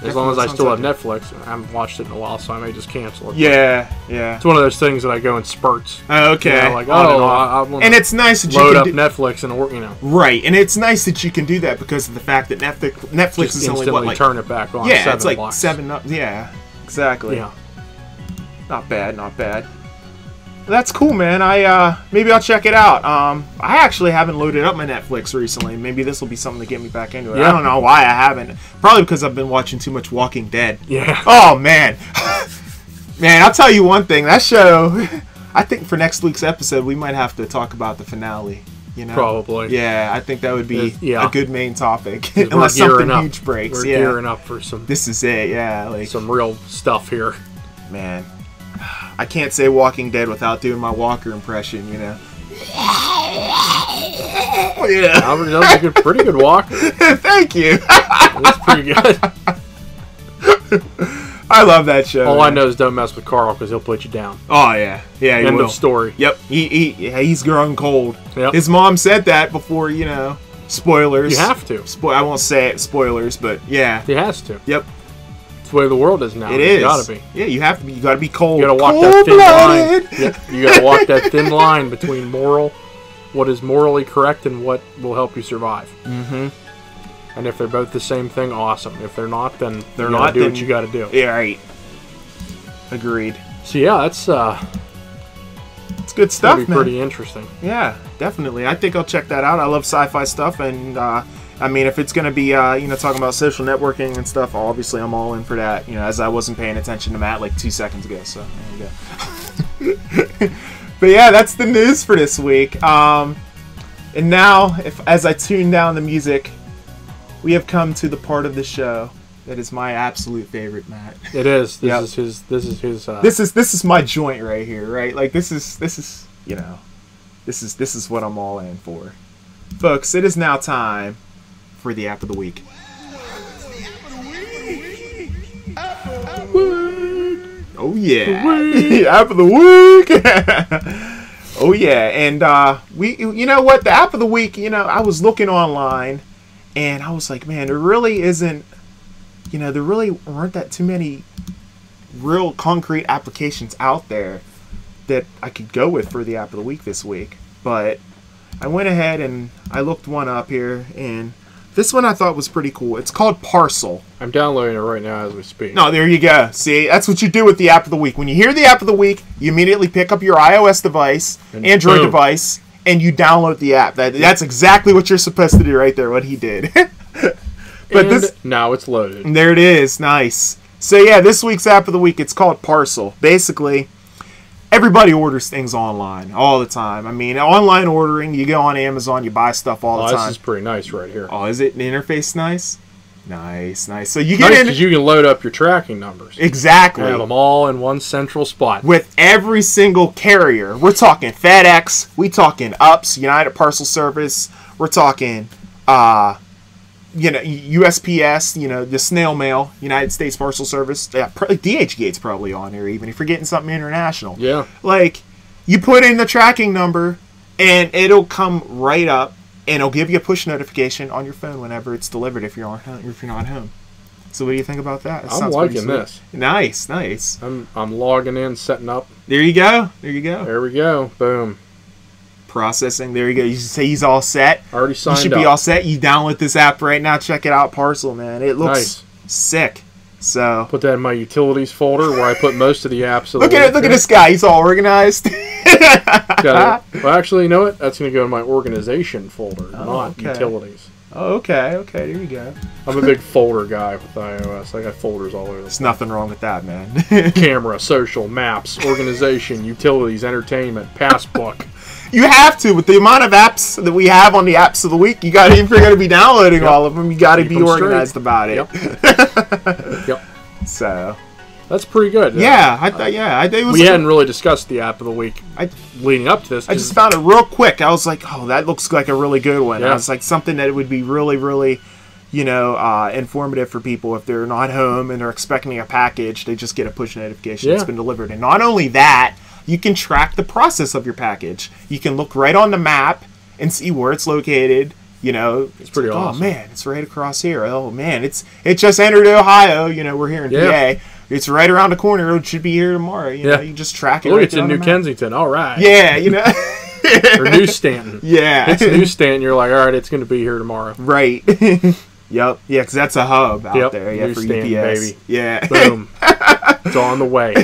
As long as I still have Netflix. I haven't watched it in a while, so I may just cancel it. Yeah. It's one of those things that I go in spurts. Okay. I want and it's nice that you load up Netflix and Right, and it's nice that you can do that because of the fact that Netflix just is only what, turn it back on. Yeah, it's like $7. $7. Yeah, exactly. Yeah. Not bad. That's cool, man. Maybe I'll check it out. I actually haven't loaded up my Netflix recently. Maybe this will be something to get me back into it. Yeah. I don't know why I haven't. Probably because I've been watching too much Walking Dead. Yeah. Oh, man. Man, I'll tell you one thing. That show, I think for next week's episode, we might have to talk about the finale. Probably. Yeah, I think that would be a good main topic. Unless something huge breaks. We're gearing up for some... This is it, yeah. Some real stuff here. Man. I can't say Walking Dead without doing my Walker impression, Yeah. Albert does a pretty good Walker. Thank you. That's pretty good. I love that show. All I know is don't mess with Carl because he'll put you down. Oh, yeah. Yeah, he End will. of story. Yep. He's grown cold. Yep. His mom said that before, spoilers. You have to. I won't say it, spoilers, but yeah. He has to. Yep. It's the way the world is now. It is. You gotta be. Yeah, you have to be. You gotta be cold. You gotta walk that thin line. Yep. You gotta walk that thin line between what is morally correct and what will help you survive. Mm-hmm. And if they're both the same thing, awesome. If they're not, then they're not. Do what you gotta do. Yeah, right. Agreed. So yeah, that's it's good stuff, man. Pretty interesting. Yeah, definitely. I think I'll check that out. I love sci-fi stuff, and I mean, if it's gonna be talking about social networking and stuff, obviously I'm all in for that. As I wasn't paying attention to Matt like 2 seconds ago, so there you go. But yeah, that's the news for this week. And now, as I tune down the music, we have come to the part of the show that is my absolute favorite, Matt. It is. This is his. This is my joint right here, right? Like this is this is what I'm all in for, folks. It is now time for the app of the week. Oh yeah, app of the week. Oh yeah, and you know what? The app of the week. I was looking online, and I was like, man, there really isn't. There really weren't that too many real concrete applications out there that I could go with for the app of the week this week. But I went ahead and I looked one up here, and this one I thought was pretty cool. It's called Parcel. I'm downloading it right now as we speak. No, there you go. See, that's what you do with the app of the week. When you hear the app of the week, you immediately pick up your iOS device, Android device, and you download the app. That's exactly what you're supposed to do right there, what he did. But now it's loaded. There it is. Nice. So yeah, this week's app of the week, it's called Parcel. Basically, everybody orders things online all the time. I mean, online ordering, you go on Amazon, you buy stuff all the time. This is pretty nice right here. Oh, is it? The interface nice? Nice. So you get Nice, in... because you can load up your tracking numbers. Exactly. Have them all in one central spot. With every single carrier. We're talking FedEx. We talking UPS, United Parcel Service. We're talking, USPS, the snail mail, United States Parcel Service. Yeah, DHgate's probably on there even. If you're getting something international. Yeah. Like, you put in the tracking number, and it'll come right up, and it'll give you a push notification on your phone whenever it's delivered if you're not home. So what do you think about that? I'm liking this. Nice. I'm logging in, setting up. There you go. There we go. Boom. Processing. There you go. You say he's all set. Already signed up. You should be all set. You download this app right now. Check it out. Parcel, man. It looks sick. So put that in my utilities folder where I put most of the apps. Look at this guy. He's all organized. Well, actually, you know what? That's going to go in my organization folder, not utilities. Oh, okay. There you go. I'm a big folder guy with iOS. I got folders all over. There's nothing wrong with that, man. Camera, social, maps, organization, utilities, entertainment, passbook. You have to, with the amount of apps that we have on the apps of the week. If you're going to be downloading all of them, you got to be organized about it. Yep. So that's pretty good. Yeah, I thought it was. We hadn't really discussed the app of the week leading up to this. I just found it real quick. I was like, oh, that looks like a really good one. Yeah. I was like, something that would be really, really, informative for people if they're not home and they're expecting a package. They just get a push notification it's been delivered. And not only that, you can track the process of your package. You can look right on the map and see where it's located. It's pretty awesome. Oh man, it's right across here. Oh man, it just entered Ohio. We're here in PA. It's right around the corner. It should be here tomorrow. You know, you just track it. Look, it's in New Kensington. All right. Yeah, or New Stanton. Yeah. It's New Stanton. You're like, all right, it's going to be here tomorrow. Right. Yep. Yeah, because that's a hub out there. Yeah, New for Stanton, UPS. baby. Yeah. Boom. It's on the way.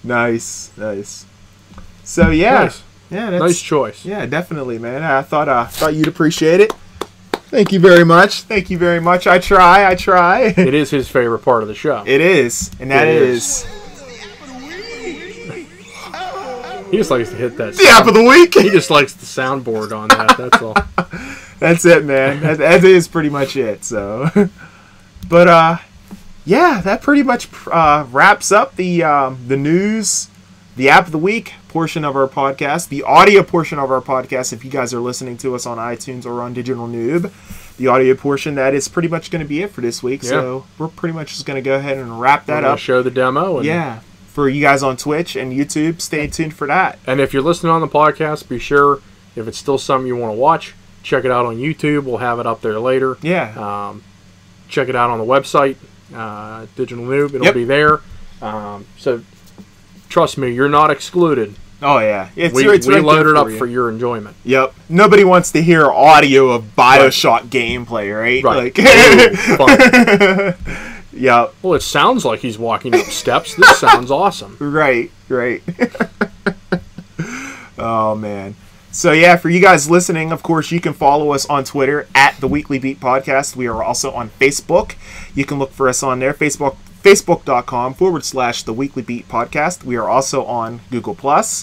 Nice. So yeah. Nice. Yeah, that's nice choice. Yeah, definitely, man. I thought you'd appreciate it. Thank you very much. I try. It is his favorite part of the show. It is. And that is. He just likes to hit that. The app of the week. He just likes the soundboard on that. That's all. That's it, man. That is pretty much it. So, but yeah, that pretty much wraps up the news, the app of the week portion of our podcast, the audio portion of our podcast. If you guys are listening to us on iTunes or on Digital Noob, the audio portion, that is pretty much going to be it for this week. Yeah. So we're pretty much just going to go ahead and wrap that up. Show the demo. And for you guys on Twitch and YouTube, stay tuned for that. And if you're listening on the podcast, be sure, if it's still something you want to watch, check it out on YouTube. We'll have it up there later. Yeah. Check it out on the website, Digital Noob. It'll be there. So trust me, you're not excluded. Oh, yeah. We load it up for your enjoyment. Yep. Nobody wants to hear audio of Bioshock gameplay, right? Right. Fun. Yep. Well, it sounds like he's walking up steps. This sounds awesome. Right. Oh, man. So, yeah, for you guys listening, of course, you can follow us on Twitter at The Weekly Beat Podcast. We are also on Facebook. You can look for us on there, Facebook.com/The Weekly Beat Podcast. We are also on Google+.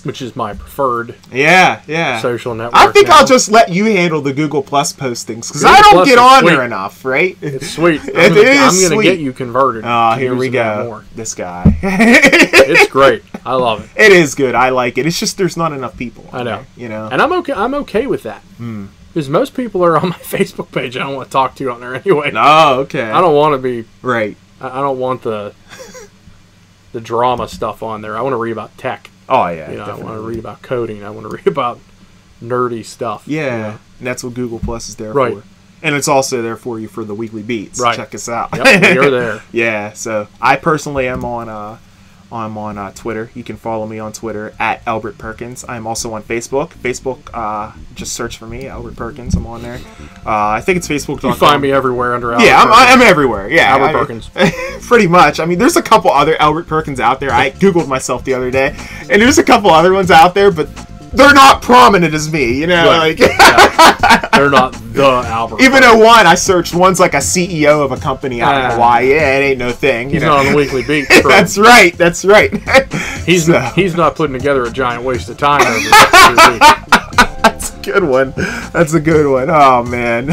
Which is my preferred social network. I think I'll just let you handle the Google+ postings, because I don't get on there enough, right? It's sweet. I'm going to get you converted. Oh, here we go. This guy. It's great. I love it. It is good. I like it. It's just there's not enough people on there, And I'm okay with that. Because most people are on my Facebook page I don't want to talk to on there anyway. Oh, okay. I don't want to be... Right. I don't want the drama stuff on there. I want to read about tech. Oh, yeah. I want to read about coding. I want to read about nerdy stuff. Yeah. And that's what Google Plus is there for. And it's also there for you for the Weekly Beats. Right. Check us out. Yep, you're there. Yeah. So I personally am on Twitter. You can follow me on Twitter at Albert Perkins. I'm also on Facebook. Just search for me, Albert Perkins. I'm on there. I think it's Facebook.com. You find me everywhere under Albert Perkins. I'm everywhere. Yeah, Albert Perkins. Pretty much. I mean, there's a couple other Albert Perkins out there. I Googled myself the other day, and there's a couple other ones out there, but they're not prominent as me, Right. They're not the Albert. Even though I searched, one's like a CEO of a company out in Hawaii. Yeah, it ain't no thing. He's not on the Weekly Beat. That's right. He's not putting together a giant waste of time over That's a good one. Oh, man.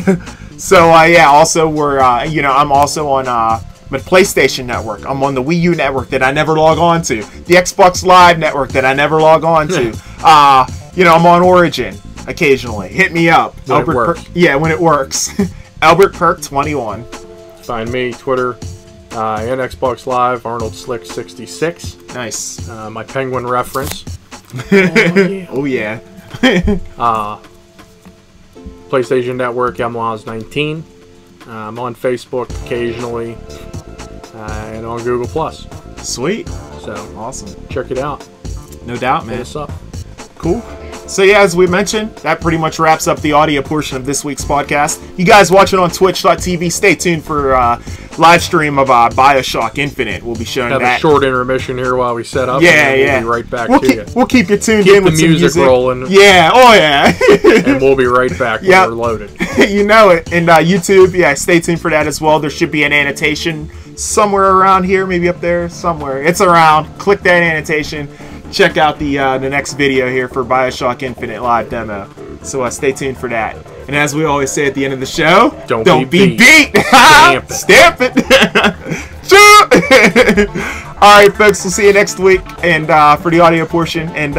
So yeah, also we're I'm also on the PlayStation Network. I'm on the Wii U network that I never log on to. The Xbox Live network that I never log on to. I'm on Origin occasionally. Hit me up. When it works. When it works. Albert Perk 21. Find me Twitter and Xbox Live Arnold Slick 66. Nice. My Penguin reference. Oh yeah. PlayStation Network MLAWS19. I'm on Facebook occasionally and on Google Plus. Sweet. So awesome. Check it out. No doubt, man. Hit us up. Cool. So yeah, as we mentioned, that pretty much wraps up the audio portion of this week's podcast. You guys watching on twitch.tv, stay tuned for live stream of Bioshock Infinite. We'll be showing Have that. a short intermission here while we set up. Yeah, and yeah. We'll be right back to you. We'll keep you tuned Keep in with the music rolling. Yeah, oh yeah. And we'll be right back when we're loaded. You know it. And YouTube, yeah, stay tuned for that as well. There should be an annotation somewhere around here, maybe up there, somewhere. It's around. Click that annotation. Check out the next video here for Bioshock Infinite live demo. So stay tuned for that. And as we always say at the end of the show, don't be beat. Stamp it. All right, folks. We'll see you next week and for the audio portion. And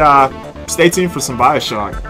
stay tuned for some Bioshock.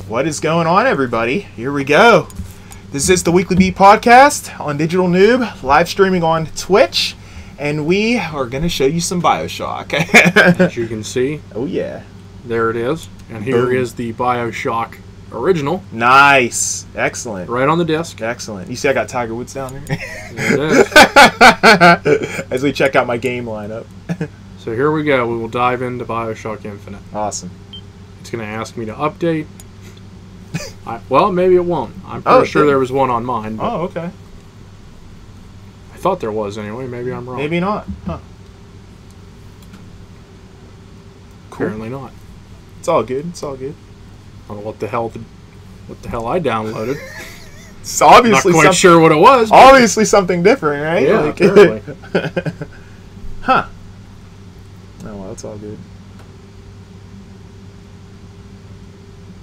What is going on, everybody? Here we go. This is the Weekly Beat Podcast on Digital Noob, live streaming on Twitch, and we are going to show you some Bioshock. As you can see. Oh, yeah. There it is. And here is the Bioshock original. Nice. Excellent. Right on the disc. Excellent. You see I got Tiger Woods down there? There it is. As we check out my game lineup. So here we go. We will dive into Bioshock Infinite. Awesome. It's going to ask me to update. Well, maybe it won't. I'm pretty sure there was one on mine. Oh, okay. I thought there was anyway. Maybe I'm wrong. Maybe not. Huh. Cool. Apparently not. It's all good. It's all good. I don't know what the hell I downloaded. It's obviously not quite sure what it was. Obviously something different, right? Yeah, like, apparently. Huh. Oh, well, it's all good.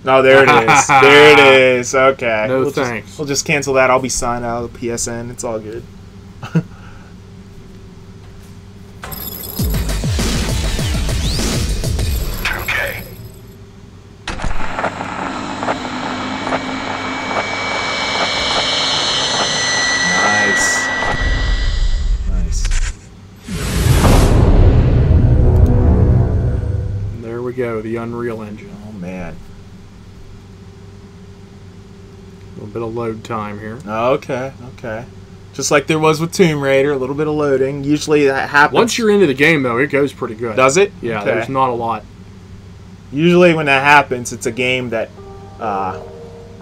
No, there it is. There it is. Okay. No thanks. We'll just cancel that. I'll be signed out of the PSN. It's all good. Okay. Nice. Nice. And there we go. The Unreal Engine. Oh, man. A little bit of load time here. Okay. Okay. Just like there was with Tomb Raider, a little bit of loading. Usually that happens. Once you're into the game, though, it goes pretty good. Does it? Yeah, Okay. there's not a lot. Usually when that happens, it's a game that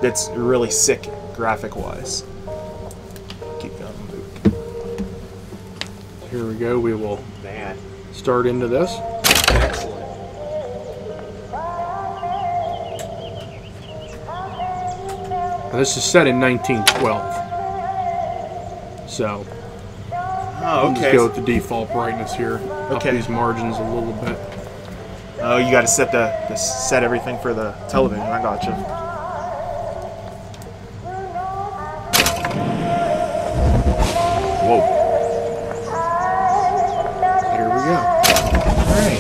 that's really sick graphic-wise. Keep going, Luke. Here we go. We will Man. start into this. Excellent. Now, this is set in 1912. So, Oh, we'll just go with the default brightness here. Up Okay. these margins a little bit. Oh, you got to set everything for the television. I gotcha. Whoa. Here we go. All right.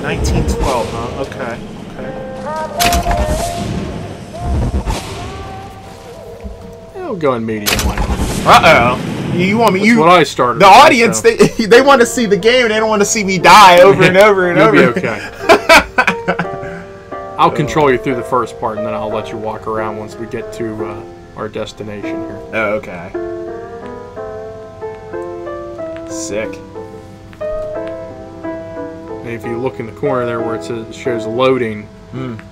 1912, huh? Okay. Okay. We'll go in medium. Why not? Uh-oh. You want me? That's what I started. The with, audience, so. they want to see the game. They don't want to see me die over and over and You'll over. be okay. I'll control you through the first part, and then I'll let you walk around once we get to our destination here. Oh, okay. Sick. And if you look in the corner there where it shows loading,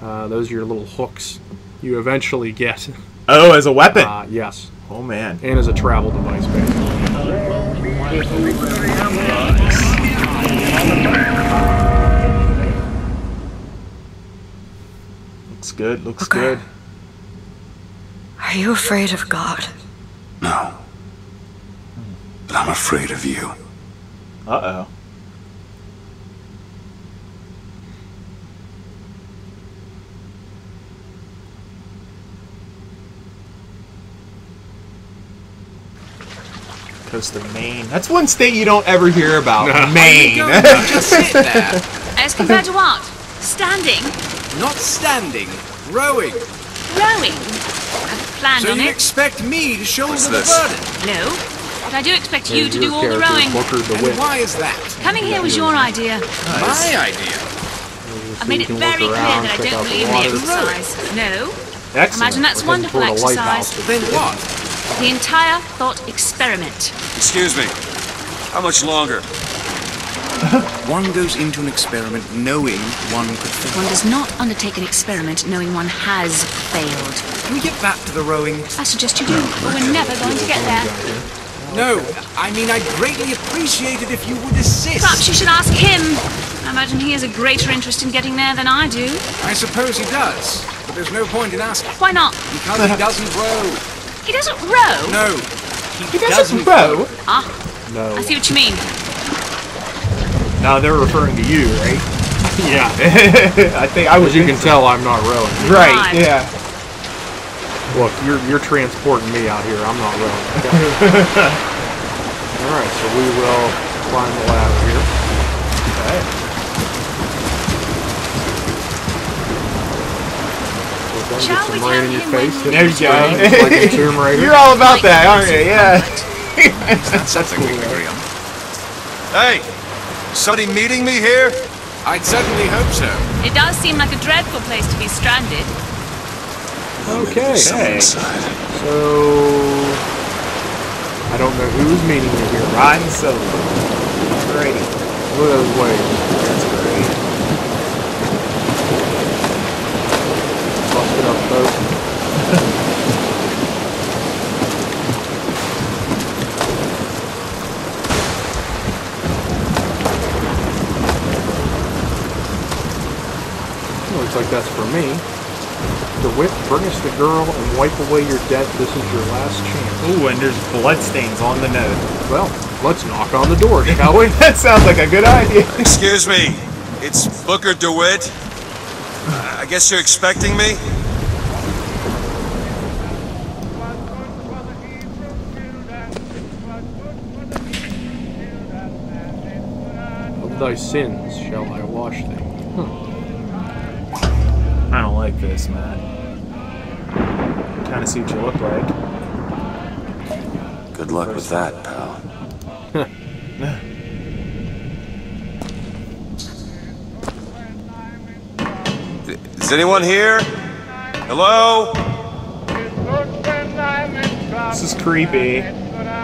those are your little hooks you eventually get. Oh, as a weapon. Yes. Oh, man. And as a travel device, basically. Looks good. Looks Okay. good. Are you afraid of God? No. But I'm afraid of you. Uh-oh. Coast of Maine. That's one state you don't ever hear about. Maine. Just sit there. As compared to what? Standing? Not standing. Rowing. Rowing? I've planned So on you it. expect me to shoulder the this? burden? No. But I do expect you There's to your do all the character, rowing. Booker the And Wit. why is that? Coming here was your idea. My idea. I made it very clear that I don't believe in the exercise. No. Excellent. Imagine that's wonderful toward a exercise. lighthouse. Then what? The entire thought experiment. Excuse me. How much longer? One goes into an experiment knowing one could fail. One does not undertake an experiment knowing one has failed. Can we get back to the rowing? I suggest you do, but we're never going to get there. No, I mean, I'd greatly appreciate it if you would assist. Perhaps you should ask him. I imagine he has a greater interest in getting there than I do. I suppose he does, but there's no point in asking. Why not? Because he doesn't row. He doesn't row? No, He doesn't row. Ah, No. I see what you mean. No, they're referring to you, right? Yeah. I think I was. As you can tell, I'm not rowing. Right. Right. Yeah. Look, you're transporting me out here. I'm not rowing. Okay? All right, so we will climb the ladder here. Okay. We're gonna Shall get we some rain in tell your him face. when hit There the you go. screen, like in Tomb Raider. You're all about that, aren't you? Yeah. That's something we can agree on. Hey! Somebody meeting me here? I'd certainly hope so. It does seem like a dreadful place to be stranded. Okay. Hey. So I don't know who's meeting you here. Riding solo. Alrighty. Look at those waves. That's great. Busted up boat. Looks like that's for me. DeWitt, bring us the girl and wipe away your debt. This is your last chance. Ooh, and there's bloodstains on the note. Well, let's knock on the door, shall we? That sounds like a good idea. Excuse me. It's Booker DeWitt. I guess you're expecting me? Of thy sins shall I wash thee. I don't like this, man. Kind of see what you look like. Good luck with that, pal. Is anyone here? Hello? This is creepy.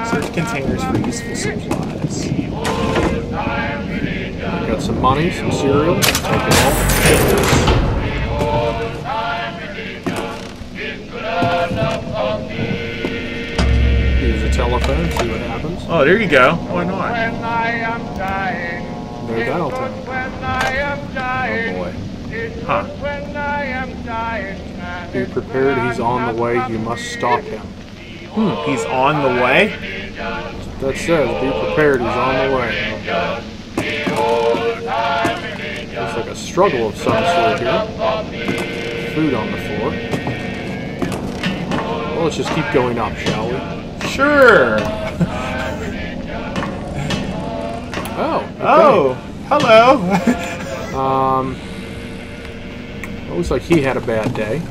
Search containers for useful supplies. Got some money, some cereal. Take it all. Use a telephone, see what happens. Oh, there you go. Why not? No dial tone. Oh boy. Huh. Be prepared, he's on the way, you must stop him. He's on the way? That says, be prepared, he's on the way. Looks like a struggle of some sort here. Food on the floor. Well, let's just keep going up, shall we? Sure. Oh, okay. Oh, hello. Looks like he had a bad day.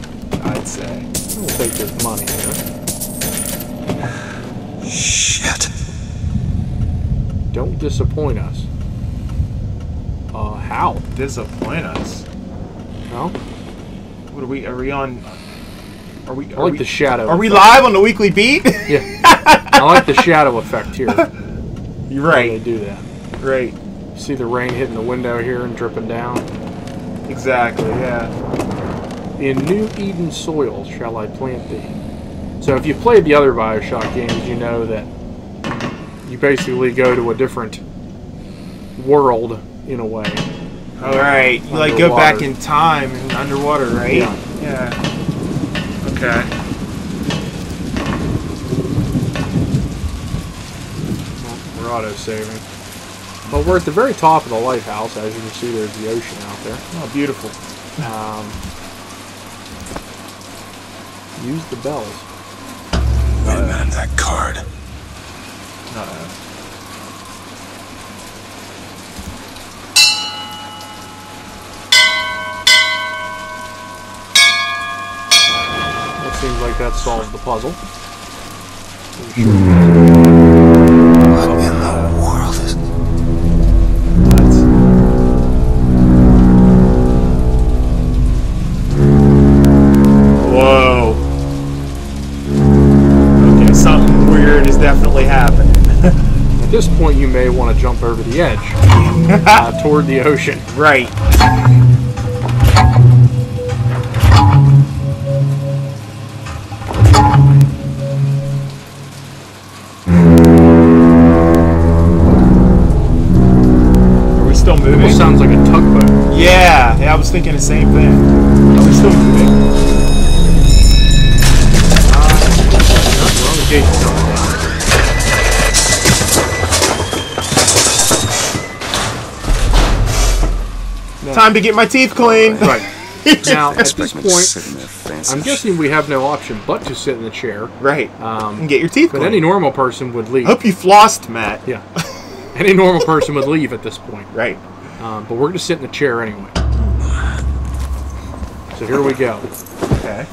I'd say. We'll take this money here. Shit. Don't disappoint us. How? Disappoint us. No? What are we on? Are we? I like the shadow. Are we effect. live on the weekly beat? Yeah. I like the shadow effect here. You're They right. do that. Right. See the rain hitting the window here and dripping down. Exactly. Yeah. In New Eden soil shall I plant thee. So if you played the other Bioshock games, you know that you basically go to a different world in a way. All right. You like go Underwater. back in time and underwater, right? Yeah. Yeah. Okay. We're auto-saving. Well, we're at the very top of the lighthouse. As you can see, there's the ocean out there. Oh, beautiful. Use the bells. Wait a minute, that card. Uh-oh. It seems like that solved the puzzle. What in the world is... Whoa. Okay, something weird is definitely happening. At this point, you may want to jump over the edge toward the ocean. Right. moving? Almost sounds like a tugboat. Yeah, I was thinking the same thing. Are we still moving? Well, the gate's coming down. Time to get my teeth clean. Right. Now, at this Sitting point, there fancy. I'm guessing we have no option but to sit in the chair. Right. And get your teeth But clean. any normal person would leave. I hope you flossed, Matt. Yeah. Any normal person would leave at this point. Right. But we're going to sit in the chair anyway. So here we go. Okay.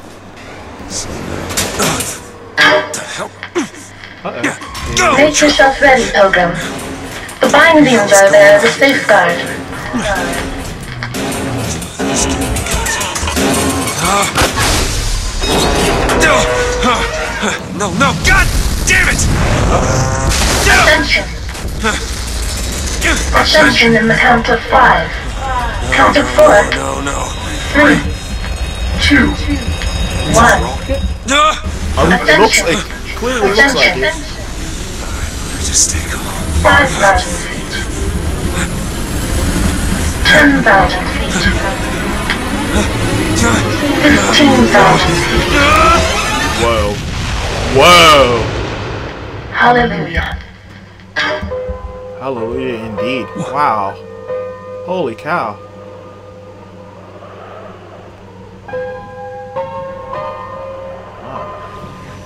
What the hell? Uh-oh. Make yourself ready, Pilgrim. The bindings are there as a safeguard. No, God damn it! Ascension. Ascension in the count of 5. Count of 4. No. 3, 2, 1. It looks like, clearly looks like it. Just stay calm. 5,000 feet. 10,000 feet. 15,000 feet. Whoa. Whoa. Hallelujah. Hallelujah indeed. Wow. Holy cow.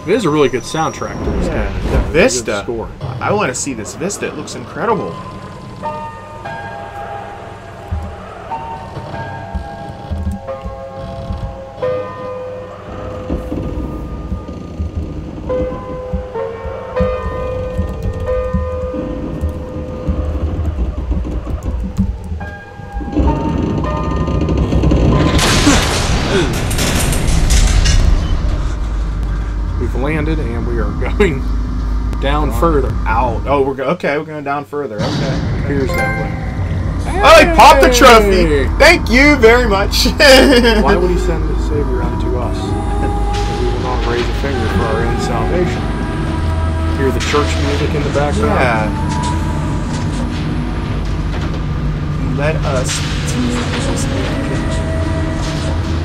It is a really good soundtrack to this Yeah. game. The Good Vista. score. I want to see this Vista. It looks incredible. We've landed and we are going down further. Out. Oh, we're okay. We're going down further. Okay. Here's that way. Oh, he popped the trophy. Thank you very much. Why would he send the Savior unto us? That we will not raise a finger for our own salvation. Hear the church music in the background? Yeah. Let us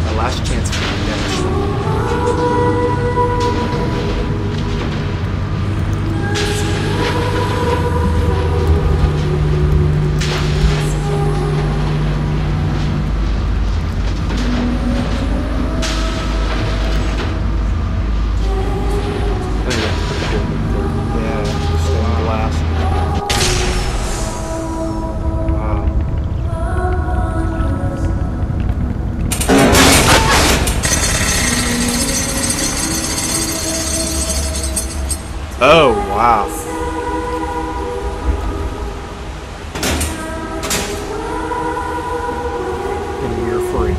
a last chance for redemption. Yeah. Stained glass. Wow. Oh, wow. And you're free.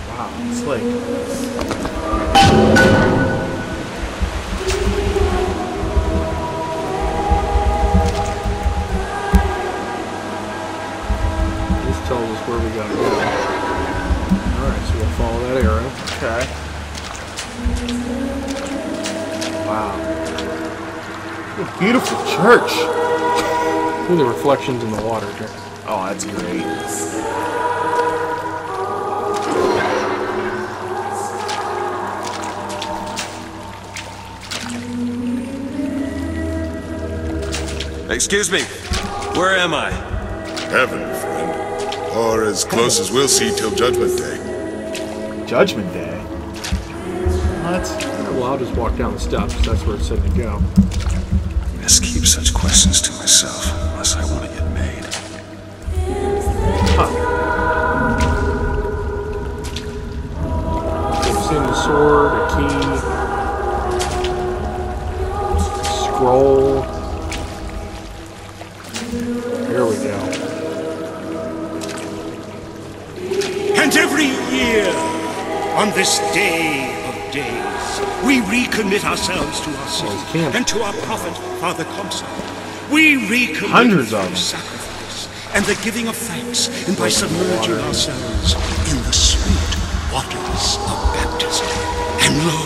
Wow. It's like... This tells us where we gotta go. Alright, so we'll follow that arrow. Okay. Wow. What a beautiful church. Look at the reflections in the water, Jack. Oh, that's great. Excuse me. Where am I? Heaven, friend. Or as close as we'll see till Judgment Day. Judgment Day. What? Well, I'll just walk down the steps. That's where it said to go. Best keep such questions to myself, unless I want to get made. We've seen the sword, a key, scroll. Here we go. And every year, on this day of days, we recommit ourselves to our city camp. and to our prophet, Father Comstock. We recommit Hundreds of through them. sacrifice and the giving of thanks, and by submerging ourselves in the sweet waters of baptism. And lo,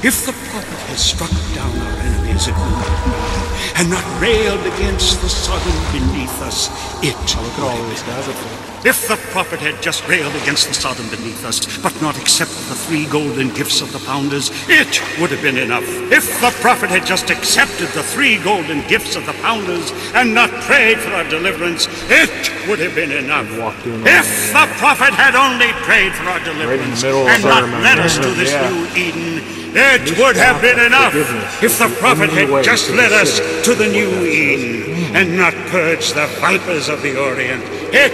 if the prophet has struck down our enemies, it will not matter, and not railed against the Sodom beneath us, it Look at all these guys up there. if the prophet had just railed against the Sodom beneath us, but not accepted the 3 golden gifts of the founders, it would have been enough. If the prophet had just accepted the 3 golden gifts of the founders and not prayed for our deliverance, it would have been enough. If the prophet had only prayed for our deliverance and not led us to this new Eden, it would have been enough. If the prophet had just led us to the new Eden and not purged the vipers of the Orient, it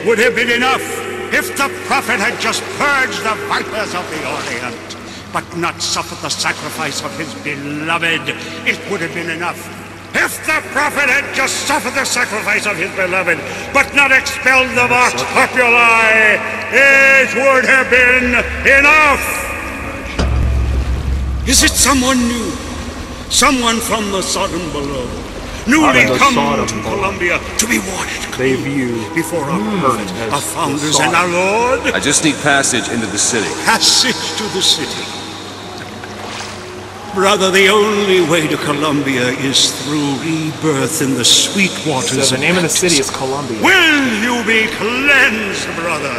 would have been enough. If the prophet had just purged the vipers of the Orient, but not suffered the sacrifice of his beloved, it would have been enough. If the prophet had just suffered the sacrifice of his beloved, but not expelled the vox populi, it would have been enough. Is it someone new? Someone from the Sodom below? Newly come to Columbia to be washed clean before our prophet, our founders, and our Lord? I just need passage into the city. Passage to the city. Brother, the only way to Columbia is through rebirth in the sweet waters. So the name of the city is Columbia. Will you be cleansed, brother?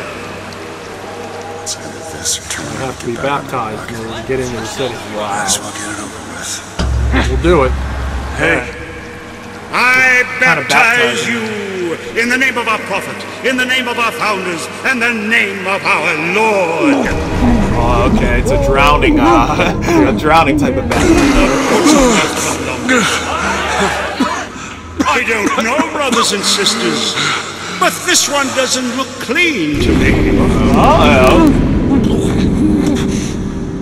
It's either this or turn You have to be baptized in order to get into the city. Might as well get it over with. We'll do it. Hey. I baptize you in the name of our prophet, in the name of our founders, and the name of our Lord. Oh, okay, it's a drowning type of baptism. I don't know, brothers and sisters, but this one doesn't look clean to me. Uh-oh.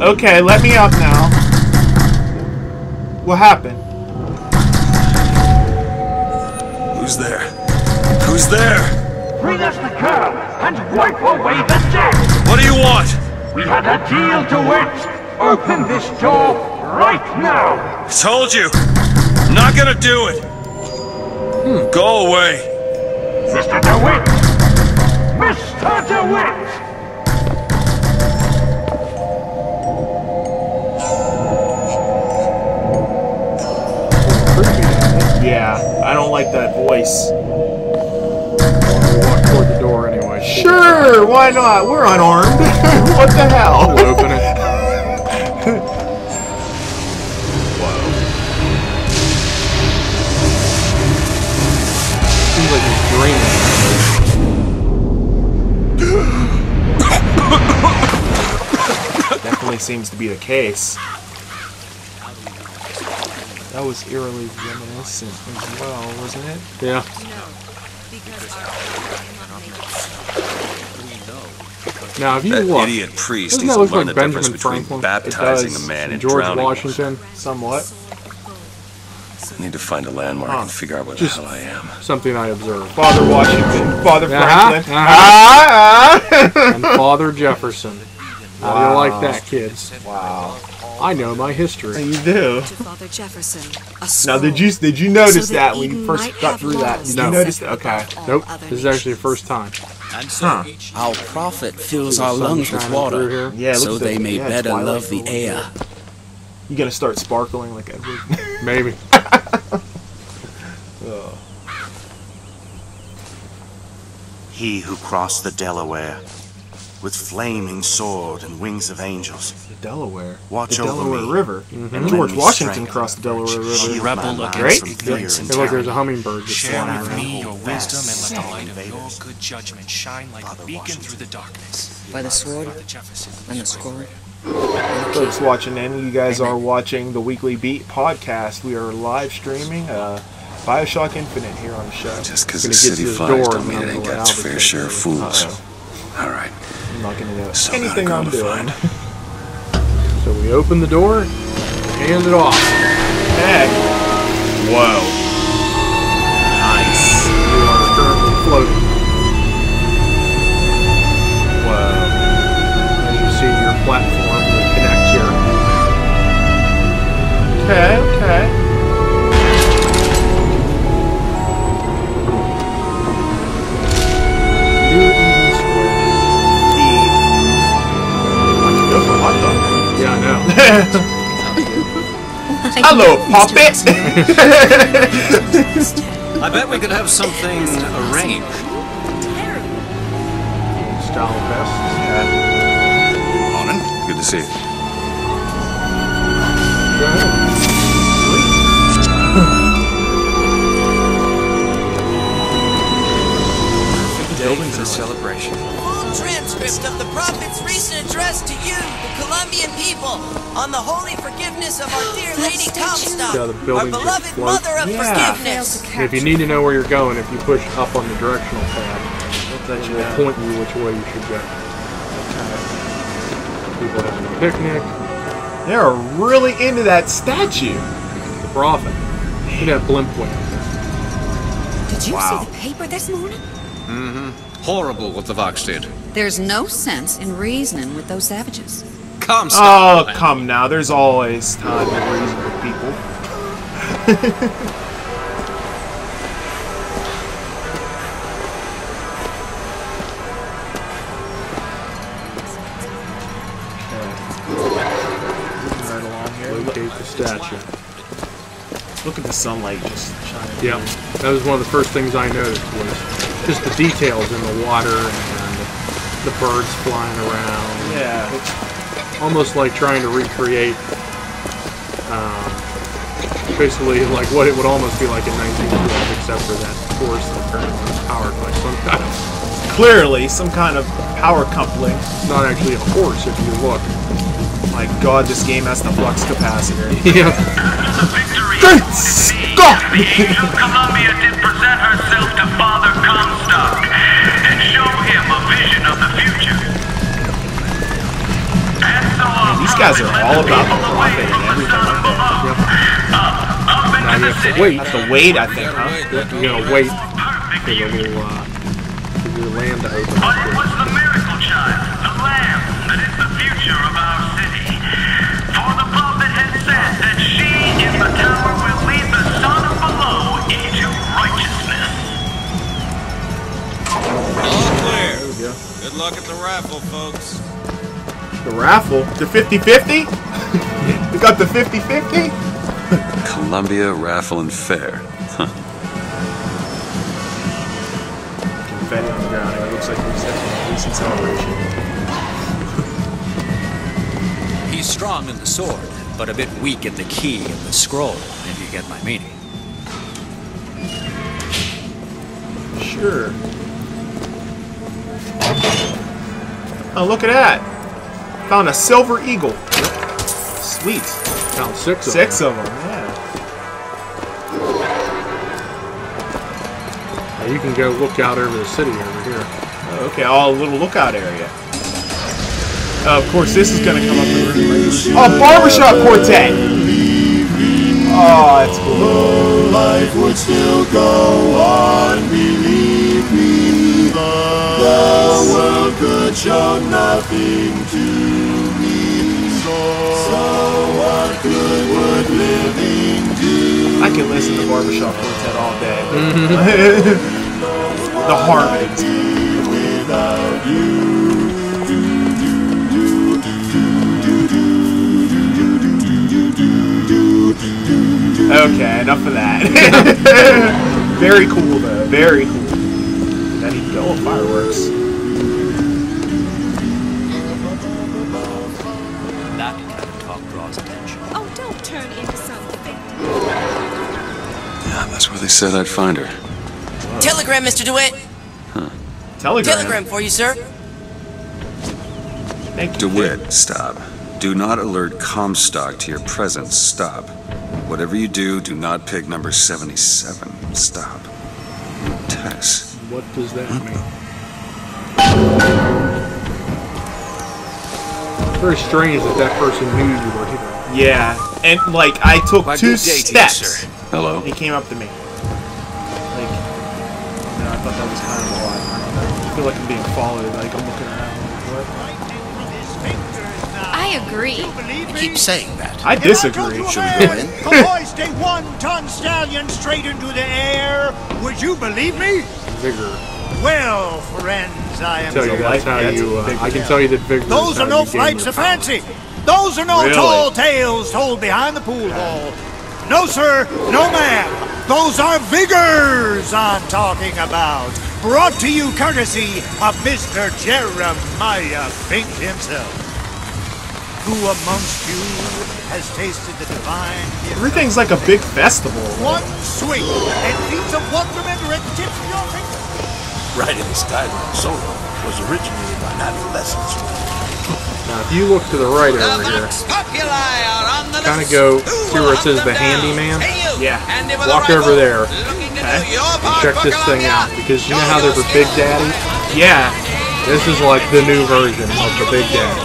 Okay, let me up now. What happened? Who's there? Who's there? Bring us the girl and wipe away the debt! What do you want? We had a deal to it! Open this door right now! I told you! I'm not gonna do it! Go away! Mr. DeWitt! Mr. DeWitt! Yeah, I don't like that voice. Walk toward the door anyway. Sure, why not? We're unarmed. What the hell? We'll open it. Seems like he's dreaming. Definitely seems to be the case. That was eerily reminiscent as well, wasn't it? Yeah. Now, if you That look, idiot priest doesn't needs that to look learn like the difference Benjamin between Franklin? baptizing a man and George drowning Washington. Somewhat. I need to find a landmark and figure out where the hell I am. Something I observed. Father Washington, Father Franklin, and Father Jefferson. How do you like that, kids? Wow. I know my history. You do. Father Jefferson, Now, did you notice that when you first got through that? Did No. you notice that? Okay. Nope. This is actually the first time. Huh. Our prophet fills our Sun lungs with shining water, through here. Yeah, it so looks they like- may yeah, better Twilight love the a little air. You gonna start sparkling like Edward? Maybe. He who crossed the Delaware with flaming sword and wings of angels. The Delaware. Watch the over Delaware me River. and And lend George me Washington strength. crossed the Delaware River. Shield rebel my against mind Great. from fears and Hey, look, terror. there's a hummingbird. Just Share flying with around. me your wisdom and let the light of your invaders. good judgment shine like a beacon through the darkness. By the sword Father Jefferson. and the scroll. Folks watching in, you guys are watching the Weekly Beat podcast. We are live streaming Bioshock Infinite here on the show. Just because Gonna the get city to this flies door don't mean and it ain't then got its we'll fair out share of fools. Uh-oh. All right. I'm not gonna do Some anything gotta I'm go to doing. find. So we open the door, hand it off. Hey. Whoa. Nice. We are currently floating. Whoa. As you see, your platform will connect here. Okay, okay. New Eden Square. I could go for a hot dog. Yeah, I know. I Hello, puppet. I bet we could have something arranged. Style vests. Morning. Good to see you. Building for the celebration. Full transcript of the Prophet's recent address to you, the Colombian people, on the holy forgiveness of our dear Lady Comstock, Yeah, the our building beloved just floats. Mother of Forgiveness. And if you need to know where you're going, if you push up on the directional pad, it will point you which way you should go. People having a picnic. They're really into that statue. The Prophet. Look at that blimp wing. Did you Wow. see the paper this morning? Mm-hmm. Horrible what the Vox did. There's no sense in reasoning with those savages. Oh, come now. There's always time to reason with people. Right along here. Locate the statue. Look at the sunlight just shining. Yeah, that was one of the first things I noticed was just the details in the water and the birds flying around. Yeah. It's almost like trying to recreate basically like what it would almost be like in 1912, except for that horse that apparently was powered by some kind of... Clearly, some kind of power coupling. It's not actually a horse if you look. My god, this game has the flux capacitor. Yeah. Great Scott! The angel Columbia did present herself to Father Comstock and show him a vision of the future. And so These guys are all about the Prophet and everything, aren't they? Now you have to wait. Have to wait, I think, huh? You're gonna wait for the little for your land to open But up. it was the miracle child, the lamb, that is the future of our city. For the prophet had said that she in the tower will lead the son of below into righteousness. All clear. There we go. Good luck at the raffle, folks. The raffle? The 50-50? We got the 50-50? Columbia Raffle and Fair. Huh. Confetti on the ground. It looks like we're setting a decent celebration. He's strong in the sword, but a bit weak in the key of the scroll, if you get my meaning. Sure. Oh, look at that! Found a silver eagle. Sweet. Found six of them. Six of them, yeah. Now you can go look out over the city over here. Oh, okay, a little lookout area. Of course, this is gonna come up in the room. Oh, barbershop quartet! Oh, that's cool. Life would still go on, believe me. The world could show nothing to me. So what good would living do? I can listen to barbershop quartet all day. The harmonies. Without you. Okay, enough of that. Very cool, though. Very cool. I need to go with fireworks. That kind of talk draws attention. Oh, don't turn into something. Yeah, that's where they said I'd find her. Telegram, Mr. DeWitt. Telegram for you, sir. Thank you. DeWitt, stop. Do not alert Comstock to your presence. Stop. Whatever you do, do not pick number 77. Stop. Tess. What does that mean? It's very strange that that person knew you were here. Yeah, and like I took My 2 good day to you, steps. sir. Hello? He came up to me. Like, no, I thought that was kind of odd. I don't know. I feel like I'm being followed. Like I'm looking around. Like, what? I agree. You keep saying that. I disagree. Should we go in? To hoist a 1-ton stallion straight into the air. Would you believe me? Vigor. Well, friends, I am Tell you that's how you. I can tell you that vigor. Those is are how no you gain flights your of power. fancy. Those are no Really? tall tales told behind the pool hall. No, sir. No, ma'am. Those are vigors I'm talking about. Brought to you courtesy of Mr. Jeremiah Fink himself. Who amongst you has tasted the divine gift? Everything's like a big festival. One swing and feats of wonderment are at the tips of your fingers. Riding the Skyline Solo was originated by adolescents. Now, if you look to the right over here, kind of go to where it says the handyman. Yeah. Walk over there and check this thing out, because you know how they're for Big Daddy? Yeah. This is like the new version of the Big Daddy.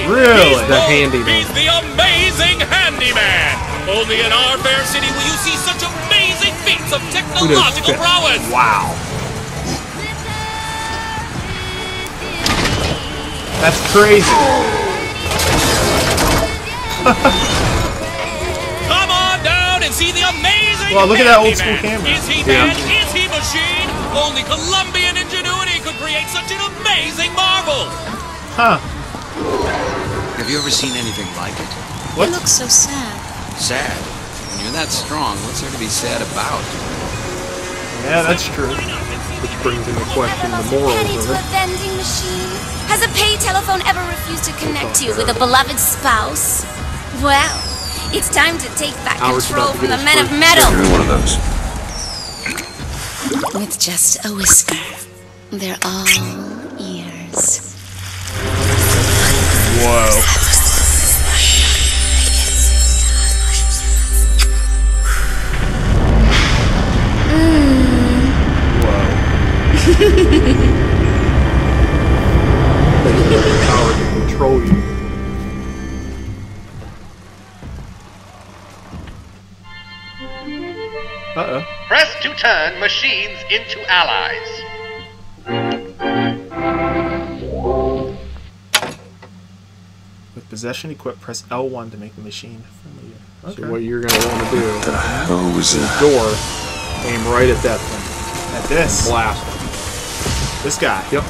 Really? The handyman. He's the amazing handyman. Only in our fair city will you see such amazing feats of technological prowess. Wow. That's crazy. Come on down and see the amazing. Well, look at that old school camera. Is he man? Is he machine? Only Colombian ingenuity could create such an amazing marvel. Huh. Have you ever seen anything like it? What? It looks so sad. Sad? When you're that strong, what's there to be sad about? Yeah, that's true. Which brings into question the morals of to a it. vending machine? Has a pay telephone ever refused to connect you with a beloved spouse? Well, it's time to take back control from the men of metal. Give me one of those. With just a whisper, they're all ears. Whoa. Power to control you. Uh-oh. Press to turn machines into allies. With possession equipped, press L1 to make the machine familiar. Okay. So what you're going to want to do is door, aim right at that thing. At this? Blast it. This guy? Yep.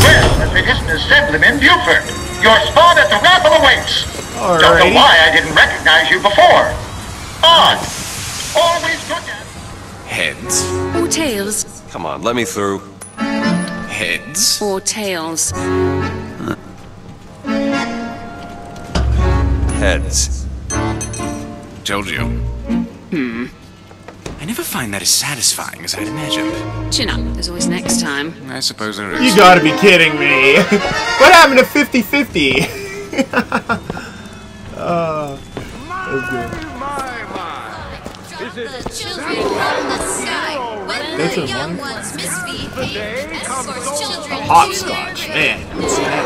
Well, as it isn't assemblyman in Buford, your spot at the raffle awaits. Alrighty. Don't know why I didn't recognize you before. Odd. Always good at Heads. Or tails. Come on, let me through. Heads. Or tails. Heads. Told you. I never find that as satisfying as I'd imagined. Chin up. There's always next time. I suppose there is. You gotta be kidding me. What happened to 50-50? The children from the sky. When the young ones misbehave, escorts children Hopscotch, man. Haven't seen that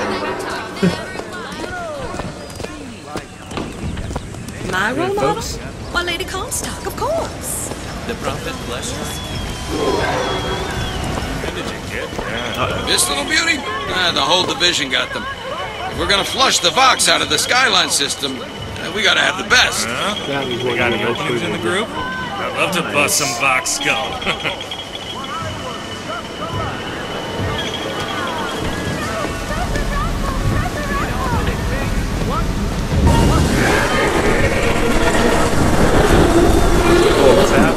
in My role model? folks. Well, Lady Comstock, of course. The prophet bless her. When did you get This little beauty? The whole division got them. If we're gonna flush the Vox out of the Skyline system, we gotta have the best. We got any openings in the group? I'd love to bust some Vox skull. What's that?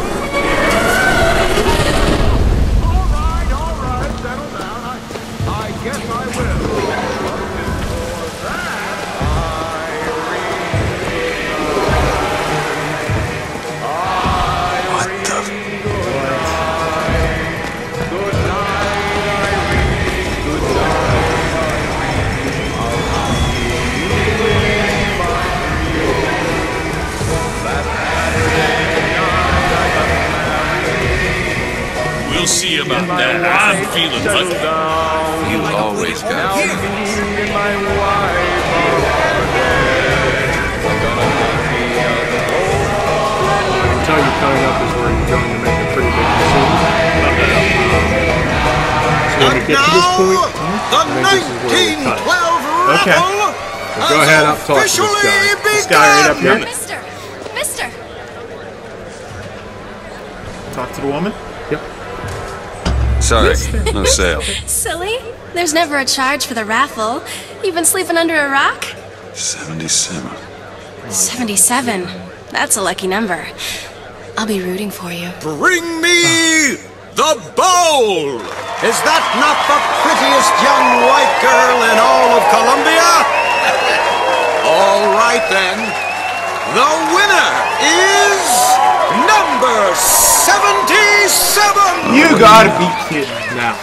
We'll see about that. I'm feeling lucky. You always got I can tell you coming up is where you're going to make a pretty big decision. So when we get to this point, I think this is where we cut it. Okay. So go ahead up, talk to this guy. This guy right up here. Mister! Talk to the woman? Yep. Sorry, no sale. Silly. There's never a charge for the raffle. You've been sleeping under a rock? 77. 77. That's a lucky number. I'll be rooting for you. Bring me the bowl! Is that not the prettiest young white girl in all of Columbia? All right then. The winner is number 77! You gotta be kidding. Now,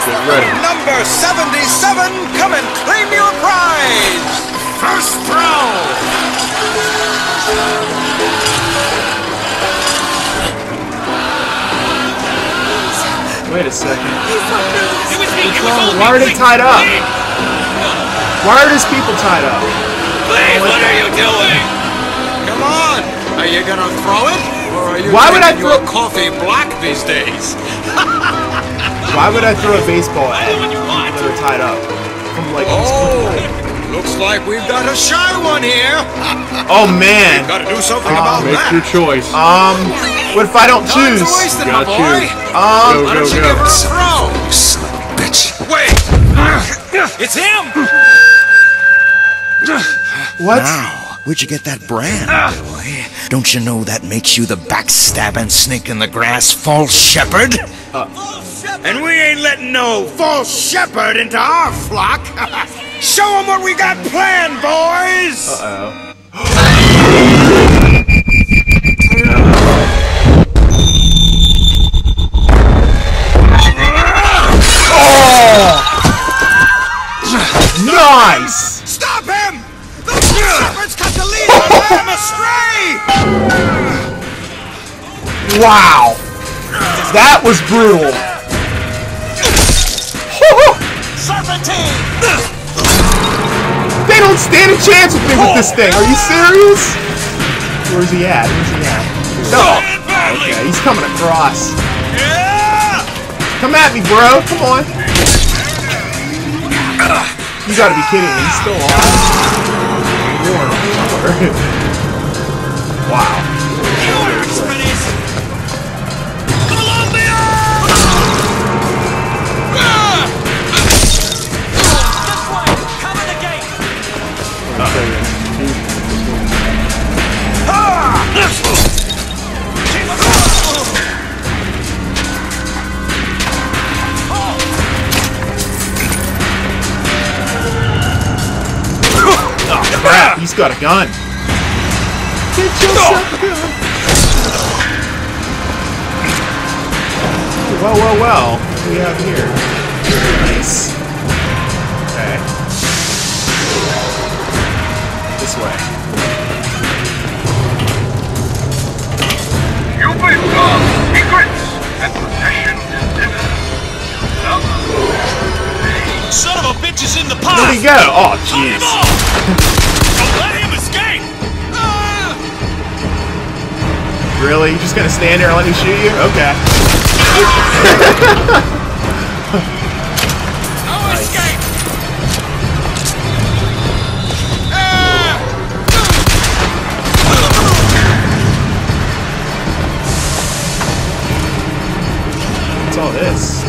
get ready. Number 77, come and claim your prize! First throw! Wait a second. Why are they tied up? Why are these people tied up? Please, what are you doing? Come on! Are you gonna throw it? Or are you Why would I drinking your coffee black these days? Why would I throw a baseball at people that are tied up? From like Looks like we've got a shy one here. Oh man! Gotta do something about Make that. your choice. What if I don't choose? You gotta choose. Why don't you give her a Go. throw? Son of a bitch. Wait! It's him! What? Now, where'd you get that brand, boy? Don't you know that makes you the backstabbing snake in the grass false shepherd? And we ain't letting no false shepherd into our flock. Show them what we got planned, boys! Uh-oh. Nice! Stop him! The shepherd's cut the lead and led him astray! Wow! That was brutal. Serpentine! They don't stand a chance with me with this thing. Are you serious? Where's he at? No. Okay, he's coming across. Come at me, bro. Come on. You gotta be kidding me. He's still alive. Wow. Oh crap, he's got a gun. Get yourself a gun. Well. What do we have here? Nice. Okay. This way. You will guard secrets and possession delivered. Son of a bitch is in the pot! Where'd he go? Oh, jeez. Don't let him escape! Really? You just gonna stand there and let me shoot you? Okay. No escape! What's all this?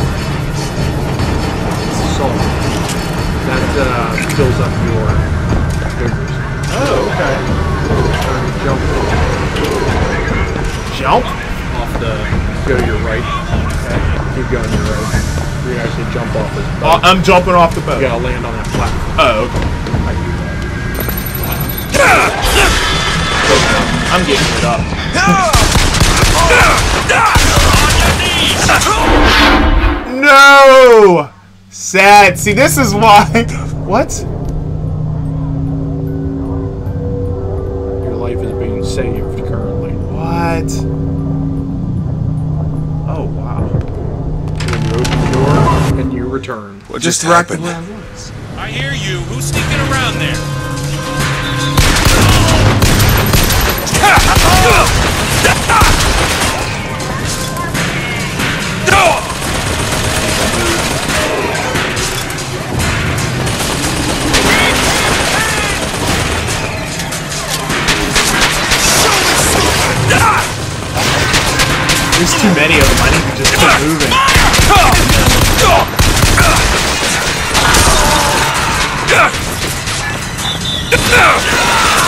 Salt. That fills up your fingers. Oh, okay. Jump. Jump? Off the. Go to your right. Okay. Keep going to your right. You can actually jump off this boat. I'm jumping off the boat. You gotta land on that platform. Oh, okay. I can do that. I'm getting it up. No! Sad. See, this is why. What? Your life is being saved currently. What? Oh, wow. Then you open the door and you return. What just happened? I hear you. Who's sneaking around there? There's too many of them. I need to just keep moving.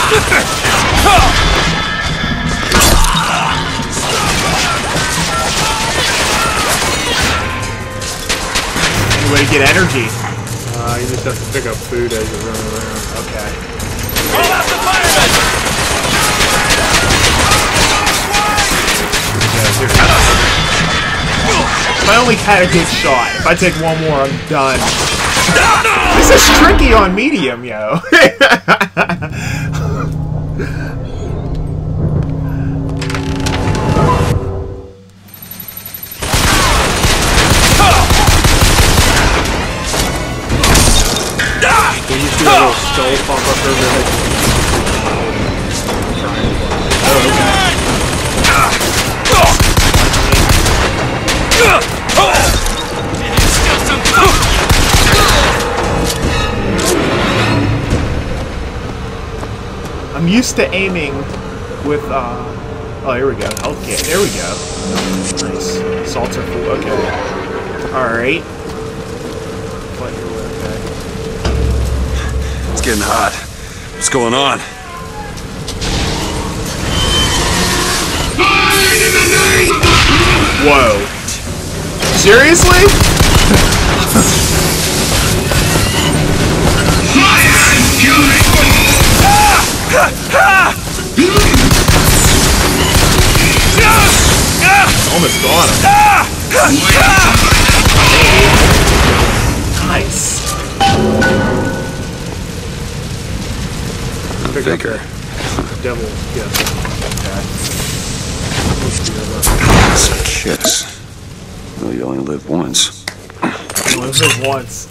Way to get energy. You just have to pick up food as you're running around. Okay. Roll out the firemen! If I only had a good shot, if I take one more, I'm done. This is tricky on medium, yo. When you see a little skull pop up over there, I'm used to aiming with, oh, here we go. Health kit. There we go. Nice. Salts are full. Okay. Alright. It's getting hot. What's going on? Whoa. Seriously? Almost got him. Nice. Vigor. Devil, yes. It's a kiss. Well, you only live once. You only live once.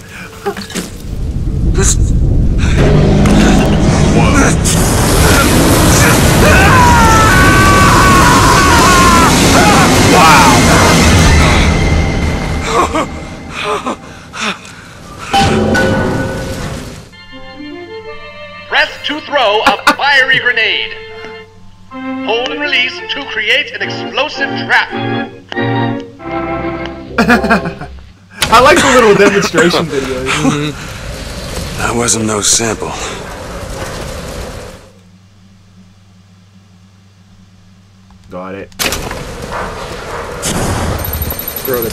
Press to throw a fiery grenade. Hold and release to create an explosive trap. I like the little demonstration videos. That wasn't no sample. Got it. Throw the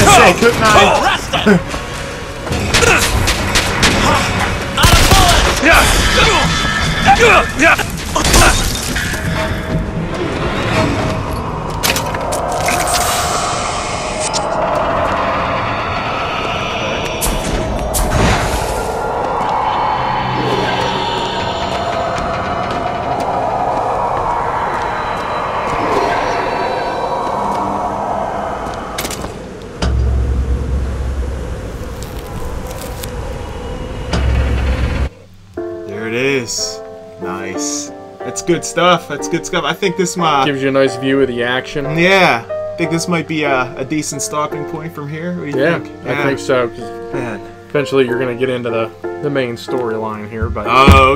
Say, cook knife. Nice. That's good stuff. That's good stuff. I think this might gives you a nice view of the action. Yeah, I think this might be a decent stopping point from here. What do you think? I think so. 'Cause eventually, you're going to get into the main storyline here, but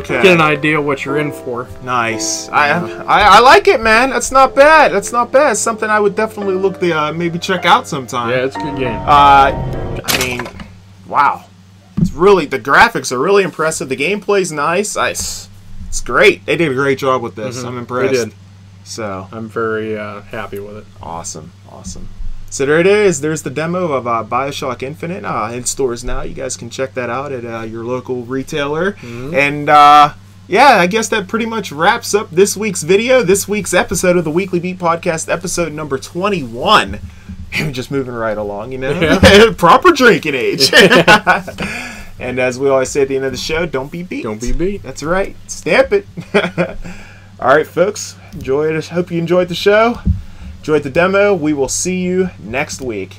get an idea what you're in for. Nice. I like it, man. That's not bad. That's not bad. It's something I would definitely look to maybe check out sometime. Yeah, it's a good game. I mean, wow. It's really, the graphics are really impressive. The gameplay's nice. It's great. They did a great job with this. I'm impressed. They did. So I'm very happy with it. Awesome. So there it is. There's the demo of Bioshock Infinite in stores now. You guys can check that out at your local retailer. And yeah, I guess that pretty much wraps up this week's video, this week's episode of the Weekly Beat Podcast, episode number 21. We're just moving right along, you know? Yeah. Proper drinking age. And as we always say at the end of the show, don't be beat. Don't be beat. That's right. Stamp it. All right, folks. Enjoy it. Hope you enjoyed the show. Enjoyed the demo. We will see you next week.